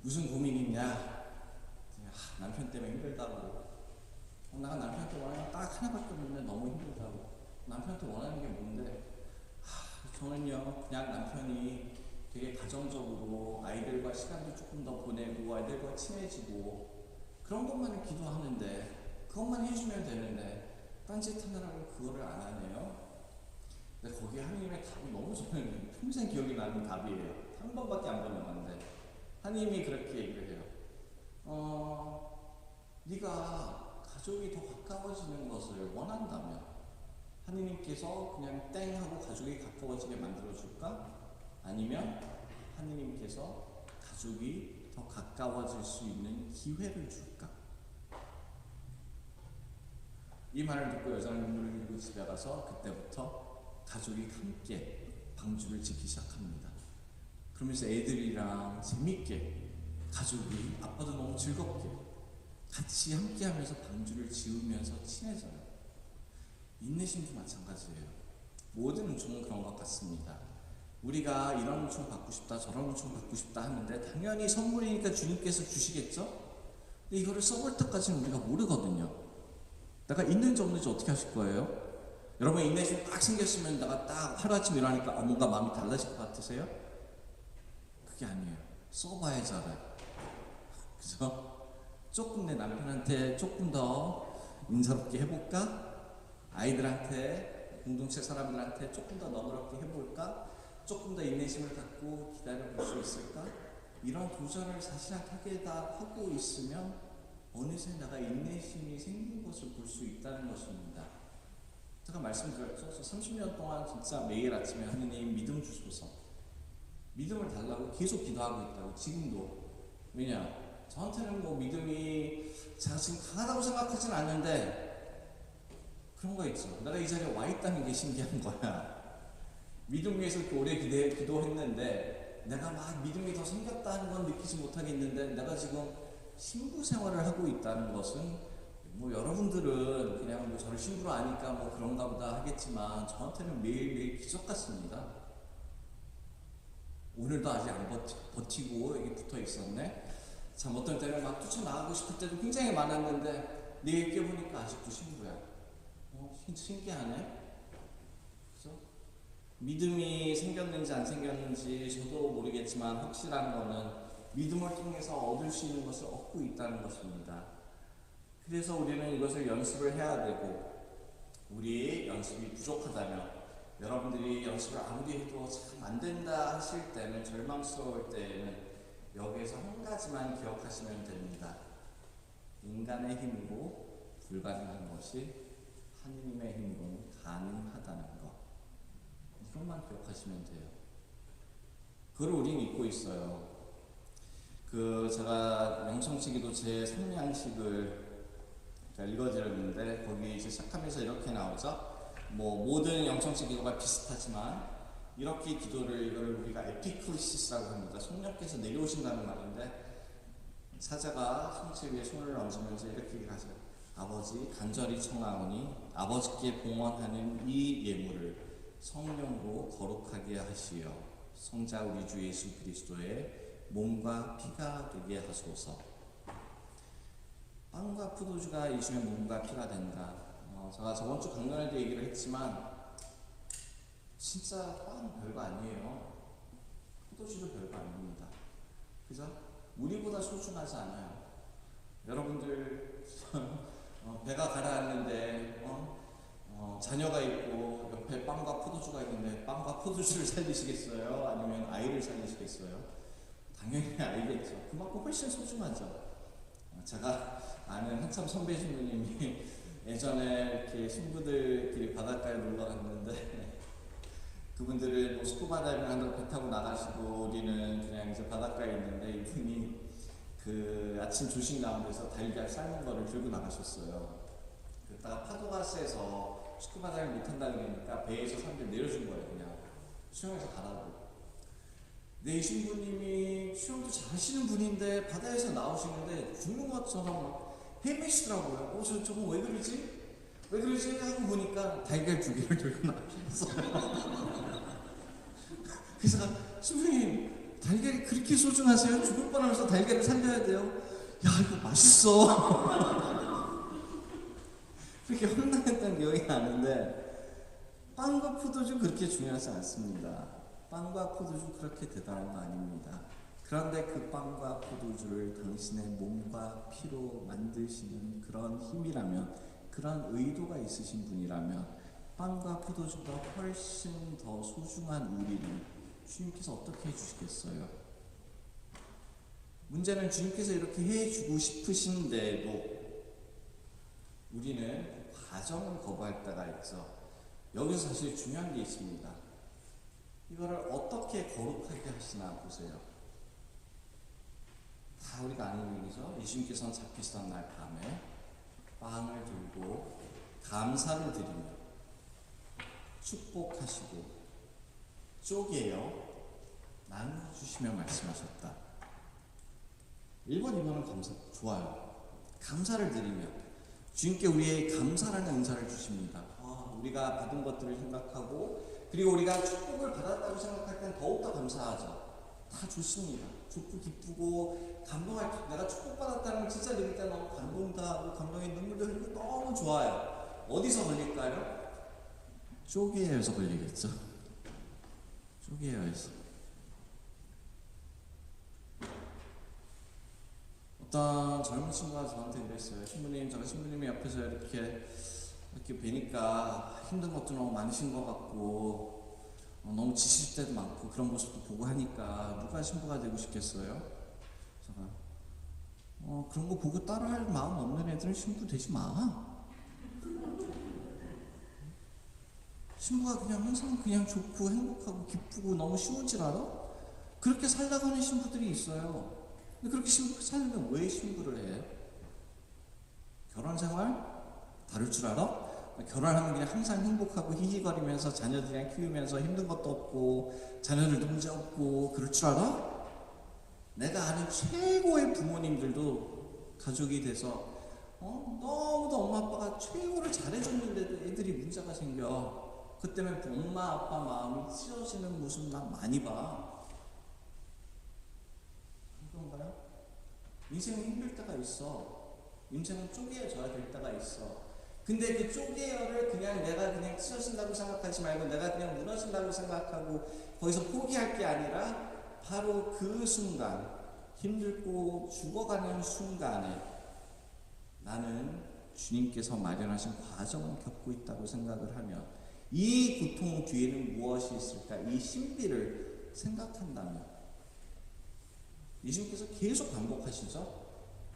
무슨 고민이 있냐? 남편 때문에 힘들다고. 내가 남편한테 원하는 게 딱 하나밖에 없는데 너무 힘들다고. 남편한테 원하는 게 뭔데? 저는요 그냥 남편이 되게 가정적으로 아이들과 시간도 조금 더 보내고 아이들과 친해지고 그런 것만을 기도하는데 그것만 해주면 되는데 딴짓 하느라고 그거를 안 하네요. 근데 거기에 하나님의 답이 너무 저는 평생 기억이 나는 답이에요. 한 번밖에 안 본 영화인데 하나님이 그렇게 얘기를 해요. 네가 가족이 더 가까워지는 것을 원한다면 하느님께서 그냥 땡 하고 가족이 가까워지게 만들어줄까? 아니면 하느님께서 가족이 더 가까워질 수 있는 기회를 줄까? 이 말을 듣고 여자는 눈물을 흘리고 집에 가서 그때부터 가족이 함께 방주를 짓기 시작합니다. 그러면서 애들이랑 재밌게 가족이 아빠도 너무 즐겁게 같이 함께 하면서 방주를 지으면서 친해져요. 인내심도 마찬가지예요. 모든 은총은 그런 것 같습니다. 우리가 이런 은총 받고 싶다 저런 은총 받고 싶다 하는데 당연히 선물이니까 주님께서 주시겠죠? 근데 이거를 써볼 때까지는 우리가 모르거든요. 내가 있는지 없는지 어떻게 하실 거예요? 여러분 인내심 딱 생겼으면 내가 딱 하루아침에 일어나니까 뭔가 마음이 달라질 것 같으세요? 그게 아니에요. 써봐야지 알아요. 그죠? 조금 내 남편한테 조금 더 인사롭게 해볼까? 아이들한테, 공동체 사람들한테 조금 더 너그럽게 해볼까? 조금 더 인내심을 갖고 기다려볼 수 있을까? 이런 도전을 자신한테 하고 있으면 어느새 내가 인내심이 생긴 것을 볼 수 있다는 것입니다. 제가 말씀드렸죠. 저 30년 동안 진짜 매일 아침에 하느님 믿음 주소서, 믿음을 달라고 계속 기도하고 있다고. 지금도. 왜냐? 저한테는 뭐 믿음이 제가 지금 강하다고 생각하진 않는데 그런 거 있죠. 내가 이 자리에 와 있다는 게 신기한 거야. 믿음 위해서 이렇게 오래 기도했는데 내가 막 믿음이 더 생겼다는 건 느끼지 못하겠는데, 내가 지금 신부 생활을 하고 있다는 것은, 뭐 여러분들은 그냥 뭐 저를 신부로 아니까 뭐 그런가 보다 하겠지만, 저한테는 매일매일 기적 같습니다. 오늘도 아직 안 버티고 여기 붙어 있었네. 참 어떤 때는 막 뛰쳐나가고 싶을 때도 굉장히 많았는데 내일 깨보니까 아직도 신부야. 신기하네. 그죠? 믿음이 생겼는지 안 생겼는지 저도 모르겠지만 확실한 거는 믿음을 통해서 얻을 수 있는 것을 얻고 있다는 것입니다. 그래서 우리는 이것을 연습을 해야 되고, 우리 연습이 부족하다면, 여러분들이 연습을 아무리 해도 참 안 된다 하실 때는, 절망스러울 때에는 여기에서 한 가지만 기억하시면 됩니다. 인간의 힘으로 불가능한 것이 하느님의 힘으로는 가능하다는 것. 이것만 기억하시면 돼요. 그걸 우리 믿고 있어요. 제가 영성치기도 제 3양식을 읽어드렸는데, 거기 이제 시작하면서 이렇게 나오죠. 뭐 모든 영성치 기도가 비슷하지만 이렇게 기도를, 이걸 우리가 에피클리시스라고 합니다. 성령께서 내려오신다는 말인데, 사자가 성체 위에 손을 얹으면서 이렇게 얘기하죠. 아버지, 간절히 청하오니 아버지께 봉헌하는 이 예물을 성령으로 거룩하게 하시어 성자 우리 주 예수 그리스도의 몸과 피가 되게 하소서. 빵과 포도주가 예수의 몸과 피가 된다. 제가 저번 주 강연에도 얘기를 했지만, 진짜 빵은 별거 아니에요. 포도주도 별거 아닙니다. 그죠? 우리보다 소중하지 않아요. 여러분들 배가 가라앉는데 자녀가 있고 옆에 빵과 포도주가 있는데 빵과 포도주를 살리시겠어요? 아니면 아이를 살리시겠어요? 당연히 아이겠죠. 그만큼 훨씬 소중하죠. 제가 아는 한참 선배 신부님이 예전에 이렇게 신부들끼리 바닷가에 놀러 갔는데, 그분들은 뭐 스쿠버 다이빙 한다고 배 타고 나가시고, 우리는 그냥 이제 바닷가에 있는데, 이분이 그 아침 조식 가운데서 달걀 삶은 거를 들고 나가셨어요. 그러다가 파도가 세서 스쿠버 다이빙 못 한다고 그러니까 배에서 사람들 내려준 거예요. 그냥 수영해서 가라고. 네, 이 신부님이 수영도 잘하시는 분인데 바다에서 나오시는데 죽는 것처럼 막 헤매시더라고요. 저거 왜 그러지? 왜 그러지? 하고 보니까 달걀 2개를 들고 나오셨어요. 그래서 신부님, 달걀이 그렇게 소중하세요? 죽을 뻔하면서 달걀을 살려야 돼요? 야, 이거 맛있어. 그렇게 혼나했던 기억이 나는데, 빵과 포도주 그렇게 중요하지 않습니다. 빵과 포도주 그렇게 대단한 거 아닙니다. 그런데 그 빵과 포도주를 당신의 몸과 피로 만드시는 그런 힘이라면, 그런 의도가 있으신 분이라면, 빵과 포도주가 훨씬 더 소중한 우리를 주님께서 어떻게 해주시겠어요? 문제는 주님께서 이렇게 해주고 싶으신데도 우리는 과정을 거부할 때가 있죠. 여기서 사실 중요한 게 있습니다. 이거를 어떻게 거룩하게 하시나 보세요. 다 우리가 아는 얘기죠. 예수님께서는 잡히시던 날 밤에 빵을 들고 감사를 드리며 축복하시고 쪼개어 나눠주시며 말씀하셨다. 1번, 2번은 감사, 좋아요. 감사를 드리며 주님께 우리의 감사라는 은사를 주십니다. 우리가 받은 것들을 생각하고, 그리고 우리가 축복을 받았다고 생각할 땐 더욱더 감사하죠. 다 좋습니다. 좋고 기쁘고 감동할 때, 내가 축복받았다는 걸 진짜 느낄 때 너무 감동도 하고 감동의 눈물도 흘리고 너무 좋아요. 어디서 걸릴까요? 쪼개어서 걸리겠죠. 쪼개어서. 어떤 젊은 친구가 저한테 그랬어요. 신부님, 제가 신부님이 옆에서 이렇게 뵈니까 힘든 것도 너무 많으신 것 같고 너무 지칠 때도 많고 그런 모습도 보고 하니까 누가 신부가 되고 싶겠어요? 제가 그런 거 보고 따라할 마음 없는 애들은 신부 되지 마. 신부가 그냥 항상 그냥 좋고 행복하고 기쁘고 너무 쉬운 줄 알아? 그렇게 살다가 하는 신부들이 있어요. 근데 그렇게 살면 왜 신부를 해? 결혼 생활 다를 줄 알아? 결혼하면 그냥 항상 행복하고 히히거리면서 자녀들이랑 키우면서 힘든 것도 없고 자녀들도 문제 없고 그럴 줄 알아? 내가 아는 최고의 부모님들도 가족이 돼서 너무도 엄마 아빠가 최고를 잘해줬는데도 애들이 문제가 생겨. 그 때문에 엄마 아빠 마음이 찢어지는 모습 난 많이 봐. 그런가요? 인생은 힘들 때가 있어. 인생은 쪼개져야 될 때가 있어. 근데 그 쪼개어를 그냥 내가 그냥 찢어진다고 생각하지 말고 내가 그냥 무너진다고 생각하고 거기서 포기할 게 아니라 바로 그 순간, 힘들고 죽어가는 순간에 나는 주님께서 마련하신 과정을 겪고 있다고 생각을 하면 이 고통 뒤에는 무엇이 있을까? 이 신비를 생각한다면 예수님께서 계속 반복하시죠.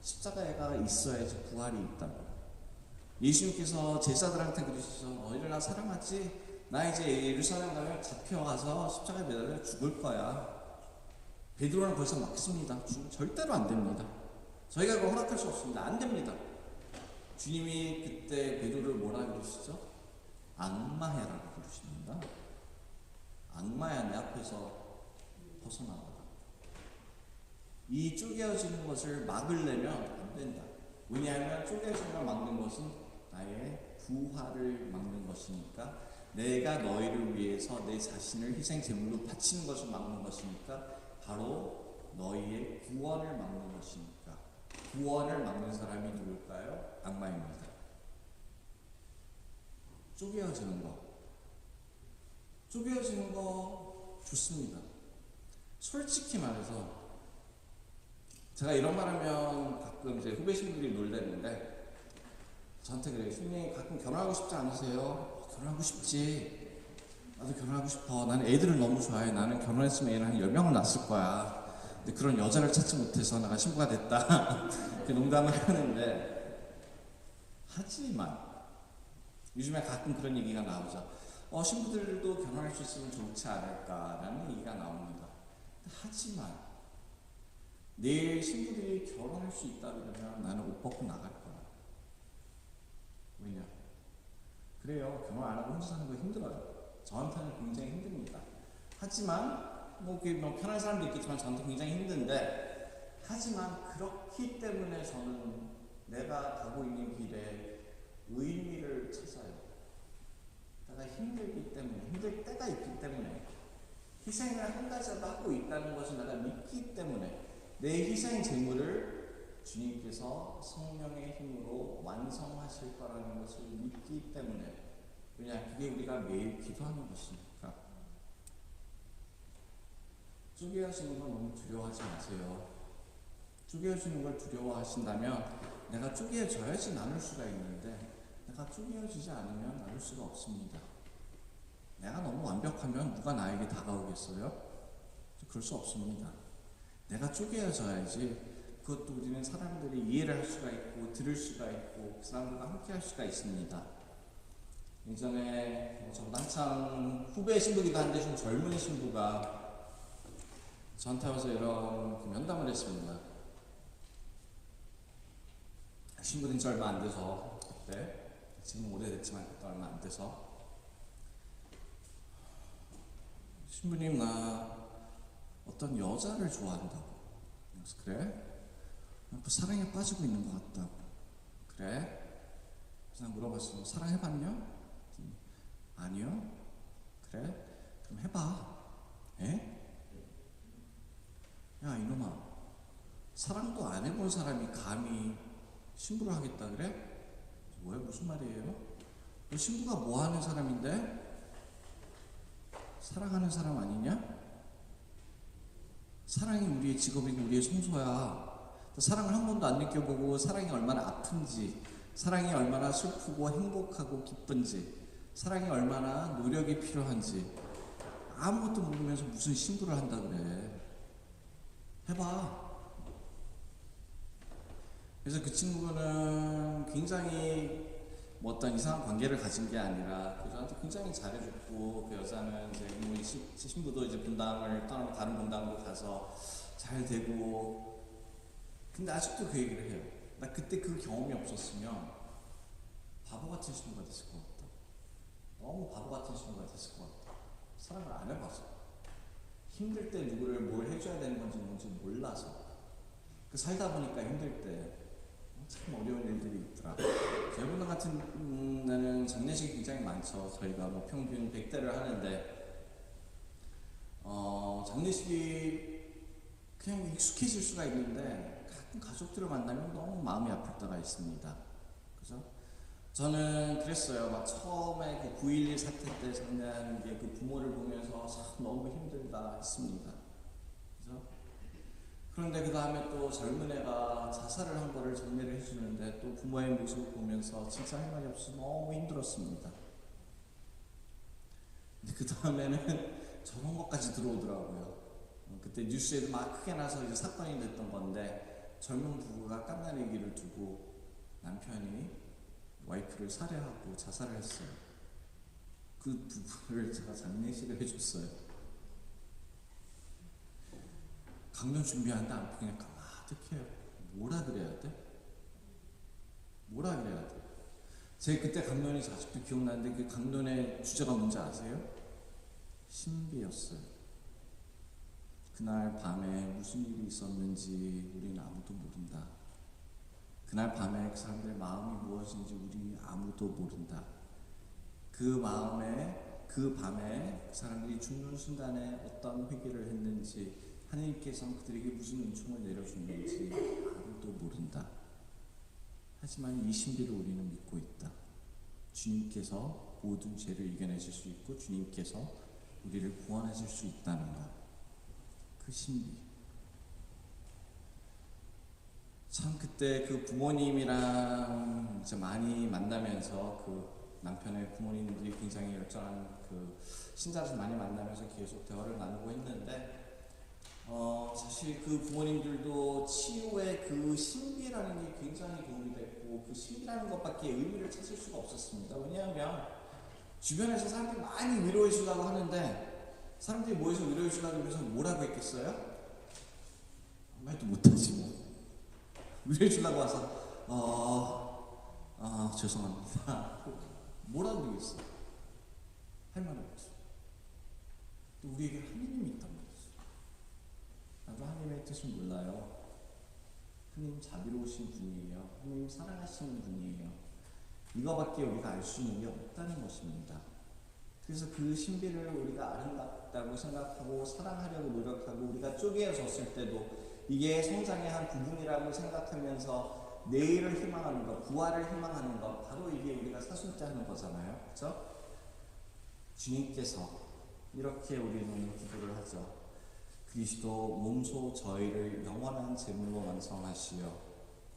십자가가 있어야지 부활이 있다고. 예수님께서 제자들한테 그러시죠. 너희를 나 사랑하지? 나 이제 예루살렘 가면 잡혀가서 십자가에 매달려 죽을 거야. 베드로는 벌써 막습니다. 절대로 안 됩니다. 저희가 그걸 허락할 수 없습니다. 안 됩니다. 주님이 그때 베드로를 뭐라 그러시죠? 악마야라고 부르십니다. 악마야, 내 앞에서 벗어나라. 이 쪼개어지는 것을 막으려면 안 된다. 왜냐하면 쪼개어지는 걸 막는 것은 나의 부활을 막는 것이니까, 내가 너희를 위해서 내 자신을 희생 제물로 바치는 것을 막는 것이니까, 바로 너희의 구원을 막는 것이니까. 구원을 막는 사람이 누굴까요? 악마입니다. 쪼개어지는 거. 쪼개어지는 거 좋습니다. 솔직히 말해서 제가 이런 말 하면 가끔 이제 후배 신부들이 놀랬는데 저한테 그래요. 신부님 가끔 결혼하고 싶지 않으세요? 결혼하고 싶지. 나도 결혼하고 싶어. 나는 애들을 너무 좋아해. 나는 결혼했으면 애는 한 10명은 낳았을 거야. 근데 그런 여자를 찾지 못해서 내가 신부가 됐다. 이렇게 농담을 하는데, 하지만 요즘에 가끔 그런 얘기가 나오죠. 신부들도 결혼할 수 있으면 좋지 않을까라는 얘기가 나옵니다. 하지만 내일 신부들이 결혼할 수 있다 그러면 나는 옷 벗고 나갈 거야. 왜냐? 그래요. 결혼 안 하고 혼자 사는 거 힘들어요. 저한테는 굉장히 힘듭니다. 하지만 뭐 편한 사람도 있겠지만 저한테 굉장히 힘든데, 하지만 그렇기 때문에 저는 내가 가고 있는 길에 의미를 찾아요. 내가 힘들기 때문에, 힘들 때가 있기 때문에, 희생을 한 가지라도 하고 있다는 것을 내가 믿기 때문에, 내 희생 제물을 주님께서 성령의 힘으로 완성하실 거라는 것을 믿기 때문에, 왜냐, 그게 우리가 매일 기도하는 것이니까. 쪼개어지는 건 너무 두려워하지 마세요. 쪼개어지는 걸 두려워하신다면 내가 쪼개어져야지 나눌 수가 있는데, 내가 쪼개어지지 않으면 나눌 수가 없습니다. 내가 너무 완벽하면 누가 나에게 다가오겠어요? 그럴 수 없습니다. 내가 쪼개어져야지 그것도 우리는 사람들이 이해를 할 수가 있고 들을 수가 있고 그 사람들과 함께 할 수가 있습니다. 예전에 저보다 한참 후배 신부기도 한데 좀 젊은 신부가 저한테 와서 이런 면담을 했습니다. 신부된 지 얼마 안 돼서, 그때 지금 오래됐지만 그때 얼마 안 돼서, 신부님 나 어떤 여자를 좋아한다고. 그래서 그래? 사랑에 빠지고 있는 것 같다고. 그래? 그래서 물어봤어요. 사랑해봤냐? 아니요. 그래? 그럼 해봐. 에? 야 이놈아, 사랑도 안 해본 사람이 감히 신부를 하겠다 그래? 뭐야, 무슨 말이에요? 너 신부가 뭐 하는 사람인데? 사랑하는 사람 아니냐? 사랑이 우리의 직업이고 우리의 성소야. 사랑을 한 번도 안 느껴보고 사랑이 얼마나 아픈지, 사랑이 얼마나 슬프고 행복하고 기쁜지, 사랑이 얼마나 노력이 필요한지 아무것도 모르면서 무슨 신부를 한다 그래. 해봐. 그래서 그 친구는 굉장히 뭐 어떤 이상한 관계를 가진 게 아니라 그 저한테 굉장히 잘해줬고 그 여자는 이제 이미 신부도 이제 분당을 떠나면 다른 분당도 가서 잘 되고 근데 아직도 그 얘기를 해요. 나 그때 그 경험이 없었으면 바보 같은 신부가 됐을 것 같다. 너무 바보 같은 신부가 됐을 것 같다. 사랑을 안 해봐서 힘들 때 누구를 뭘 해줘야 되는 건지 뭔지 몰라서 그 살다 보니까 힘들 때 참 어려운 일들이 있더라. 저희 분당 같은 데는 장례식이 굉장히 많죠. 저희가 뭐 평균 100대를 하는데 장례식이 그냥 익숙해질 수가 있는데 가끔 가족들을 만나면 너무 마음이 아플 때가 있습니다. 그죠? 저는 그랬어요. 막 처음에 그 9.11 사태 때 장례하는 게 그 부모를 보면서 참 너무 힘들다 했습니다. 그죠? 그런데 그 다음에 또 젊은 애가 자살을 한 거를 장례를 해주는데 또 부모의 모습을 보면서 진짜 할 말이 없어 너무 힘들었습니다. 근데 그 다음에는 저런 것까지 들어오더라고요. 그때 뉴스에도 막 크게 나서 이제 사건이 됐던 건데 젊은 부부가 갓난아기를 두고 남편이 와이프를 살해하고 자살을 했어요. 그 부부를 제가 장례식을 해줬어요. 강연 준비하는데 안 그냥 가만히 뭐라 그래야 돼? 뭐라 그래야 돼? 제 그때 강연이 아직도 기억나는데 그 강연의 주제가 뭔지 아세요? 신비였어요. 그날 밤에 무슨 일이 있었는지 우리는 아무도 모른다. 그날 밤에 그 사람들의 마음이 무엇인지 우리 아무도 모른다. 그 밤에 그 사람들이 죽는 순간에 어떤 회개를 했는지 하나님께서는 그들에게 무슨 은총을 내려주는지 아무도 모른다. 하지만 이 신비를 우리는 믿고 있다. 주님께서 모든 죄를 이겨내실 수 있고 주님께서 우리를 구원하실 수 있다는 것. 그 신비. 참 그때 그 부모님이랑 이제 많이 만나면서 그 남편의 부모님들이 굉장히 열정한 그 신자들 많이 만나면서 계속 대화를 나누고 했는데 사실 그 부모님들도 치유의 그 신비라는 게 굉장히 도움이 됐고 그 신비라는 것밖에 의미를 찾을 수가 없었습니다. 왜냐하면 주변에서 사람들이 많이 위로해 주려고 하는데 사람들이 모여서 위로해 주려고 해서 뭐라고 했겠어요? 말도 못하지 뭐. 위로해 주려고 와서 죄송합니다. 뭐라고 그러겠어? 할 말이 없어. 또 우리에게 하느님이 있단 말이야. 나도 하나님의 뜻을 몰라요. 하나님 자비로우신 분이에요. 하나님 사랑하시는 분이에요. 이거밖에 우리가 알 수 있는 게 없다는 것입니다. 그래서 그 신비를 우리가 아름답다고 생각하고 사랑하려고 노력하고 우리가 쪼개어졌을 때도 이게 성장의 한 부분이라고 생각하면서 내일을 희망하는 것, 부활을 희망하는 것, 바로 이게 우리가 사순자 하는 거잖아요. 그렇죠? 주님께서 이렇게 우리는 기도를 하죠. 그리스도 몸소 저희를 영원한 제물로 완성하시어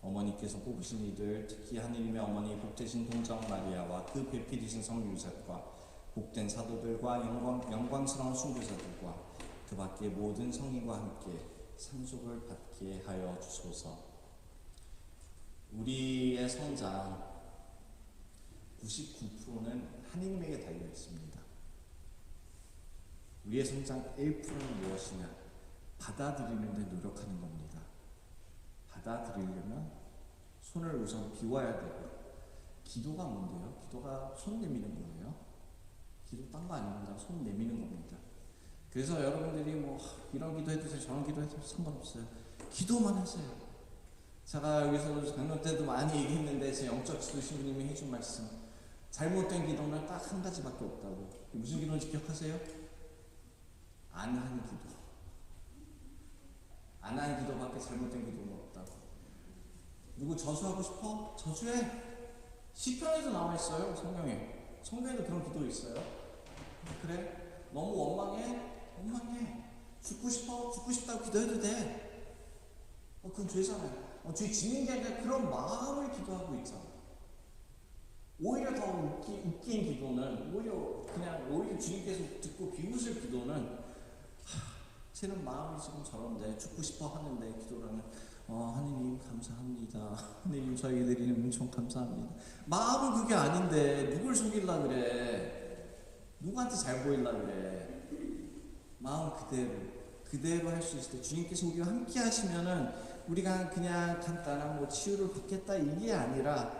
어머니께서 뽑으신 이들 특히 하느님의 어머니 복되신 동정 마리아와 그 배필 되신 성유셉과 복된 사도들과 영광스러운 순교자들과 그 밖의 모든 성인과 함께 상속을 받게 하여 주소서. 우리의 성장 99%는 하느님에게 달려 있습니다. 우리의 성장 1%는 무엇이냐? 받아들이는 데 노력하는 겁니다. 받아들이려면 손을 우선 비워야 되고, 기도가 뭔데요? 기도가 손 내미는 거예요. 기도 딴 거 아닙니다. 손 내미는 겁니다. 그래서 여러분들이 뭐 이런 기도 해도 저런 기도 해도 상관없어요. 기도만 하세요. 제가 여기서 강연 때도 많이 얘기했는데 제 영적 지도신부님이 해준 말씀, 잘못된 기도는 딱 한 가지밖에 없다고. 무슨 기도인지 기억하세요? 안 한 기도. 안 한 기도밖에 잘못된 기도는 없다고. 누구 저주하고 싶어? 저주해. 시편에도 나와 있어요. 성경에. 성경에도 그런 기도 있어요. 그래? 너무 원망해? 원망해. 죽고 싶어? 죽고 싶다고 기도해도 돼. 그건 죄잖아요. 죄 짓는 게 아니라 그런 마음을 기도하고 있잖아. 오히려 더 웃긴 기도는, 오히려 주님께서 듣고 비웃을 기도는, 쟤는 마음이 지금 저런데 죽고 싶어 하는데 기도를 하면 하느님 감사합니다. 하느님 저에게 드리는 은총 감사합니다. 마음은 그게 아닌데 누굴 속이려 그래? 누구한테 잘 보이려 그래? 마음 그대로 할 수 있을 때 주님께서 우리와 함께 하시면은 우리가 그냥 간단한 뭐 치유를 받겠다 이게 아니라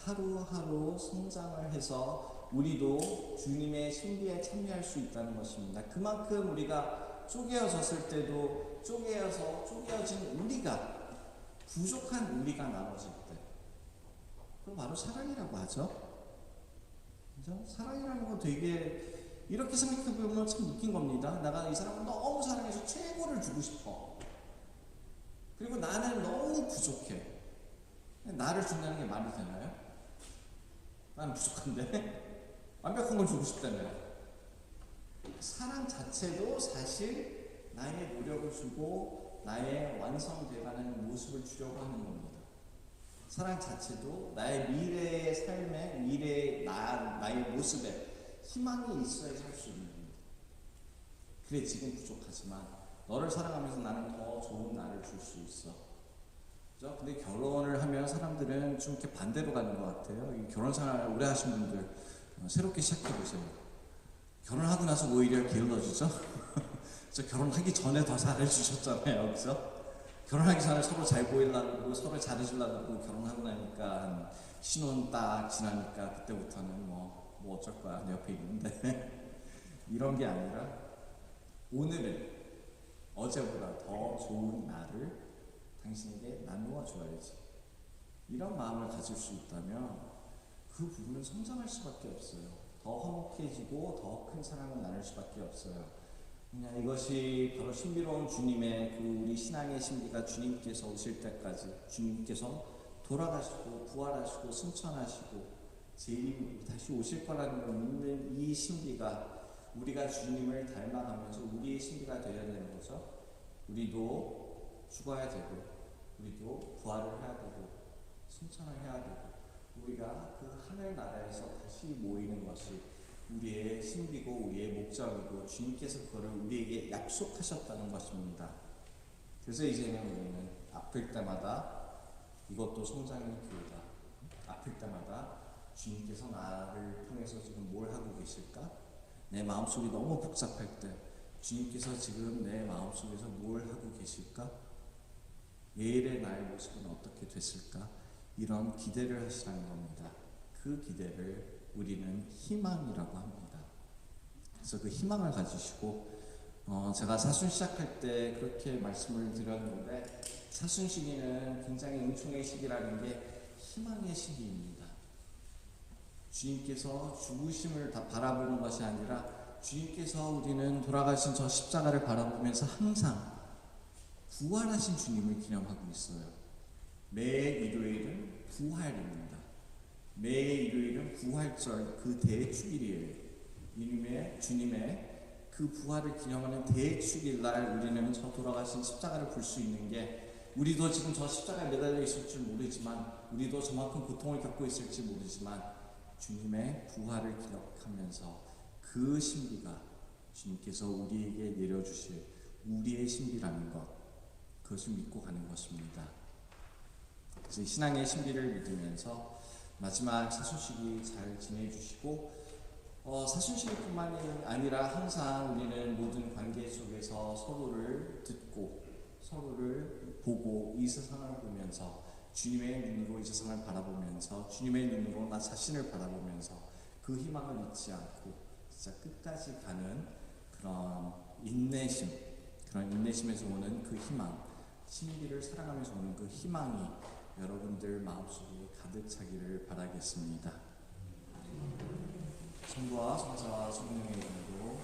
하루하루 성장을 해서 우리도 주님의 신비에 참여할 수 있다는 것입니다. 그만큼 우리가 쪼개어졌을 때도 쪼개어진 우리가 부족한 우리가 나눠질 때 그걸 바로 사랑이라고 하죠. 그죠? 사랑이라는 건 되게 이렇게 생각해보면 참 웃긴 겁니다. 내가 이 사람을 너무 사랑해서 최고를 주고 싶어. 그리고 나는 너무 부족해. 나를 준다는 게 말이 되나요? 나는 부족한데 완벽한 걸 주고 싶다며. 사랑 자체도 사실 나의 노력을 주고 나의 완성돼가는 모습을 주려고 하는 겁니다. 사랑 자체도 나의 미래의 삶에 나의 모습에 희망이 있어야 살 수 있는 겁니다. 그래 지금 부족하지만 너를 사랑하면서 나는 더 좋은 나를 줄 수 있어. 그죠? 근데 결혼을 하면 사람들은 좀 이렇게 반대로 가는 것 같아요. 이 결혼 생활 오래 하신 분들 새롭게 시작해 보세요. 결혼하고 나서 오히려 게을러지죠? 저 결혼하기 전에 더 잘해주셨잖아요, 그죠? 결혼하기 전에 서로 잘 보이려고 서로 잘해주려고 결혼하고 나니까 한 신혼 딱 지나니까 그때부터는 뭐 어쩔 거야 내 옆에 있는데 이런 게 아니라 오늘은 어제보다 더 좋은 나를 당신에게 나누어 줘야지. 이런 마음을 가질 수 있다면 그 부분은 성장할 수밖에 없어요. 더 화목해지고 더 큰 사랑을 나눌 수밖에 없어요. 그냥 이것이 바로 신비로운 주님의 그 우리 신앙의 신비가 주님께서 오실 때까지 주님께서 돌아가시고 부활하시고 승천하시고 다시 오실 거라는 걸 믿는 이 신비가 우리가 주님을 닮아가면서 우리의 신비가 되어야 되는 거죠. 우리도 죽어야 되고 우리도 부활을 해야 되고 승천을 해야 되고 우리가 그 하늘나라에서 다시 모이는 것이 우리의 신비고 우리의 목적이고 주님께서 그거를 우리에게 약속하셨다는 것입니다. 그래서 이제는 우리는 아플 때마다 이것도 성장의 기회다. 아플 때마다 주님께서 나를 통해서 지금 뭘 하고 계실까? 내 마음속이 너무 복잡할 때 주님께서 지금 내 마음속에서 뭘 하고 계실까? 내일의 나의 모습은 어떻게 됐을까? 이런 기대를 하시라는 겁니다. 그 기대를 우리는 희망이라고 합니다. 그래서 그 희망을 가지시고 제가 사순 시작할 때 그렇게 말씀을 드렸는데 사순 시기는 굉장히 은총의 시기라는 게 희망의 시기입니다. 주님께서 죽으심을 다 바라보는 것이 아니라 주님께서 우리는 돌아가신 저 십자가를 바라보면서 항상 부활하신 주님을 기념하고 있어요. 매 일요일은 부활입니다. 매 일요일은 부활절 그 대축일이에요. 주님의 그 부활을 기념하는 대축일날 우리는 저 돌아가신 십자가를 볼 수 있는 게 우리도 지금 저 십자가에 매달려 있을 줄 모르지만 우리도 저만큼 고통을 겪고 있을지 모르지만 주님의 부활을 기억하면서 그 신비가 주님께서 우리에게 내려주실 우리의 신비라는 것 그것을 믿고 가는 것입니다. 그래서 신앙의 신비를 믿으면서 마지막 사순시기 잘 지내주시고 사순시기뿐만이 아니라 항상 우리는 모든 관계 속에서 서로를 듣고 서로를 보고 이 세상을 보면서 주님의 눈으로 이 세상을 바라보면서 주님의 눈으로 나 자신을 바라보면서 그 희망을 잊지 않고 진짜 끝까지 가는 그런 인내심에서 오는 그 희망 신비를 사랑하면서 오는 그 희망이 여러분들 마음속에 가득 차기를 바라겠습니다. 성부와 성자와 성령의 이름으로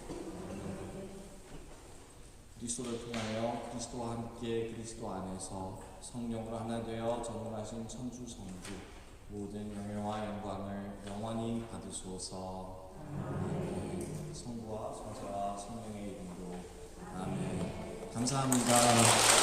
그리스도를 통하여 그리스도와 함께 그리스도 안에서 성령으로 하나 되어 전능하신 천주 성부 모든 영예와 영광을 영원히 받으소서. 아멘. 성부와 성자와 성령의 이름으로 아멘. 감사합니다.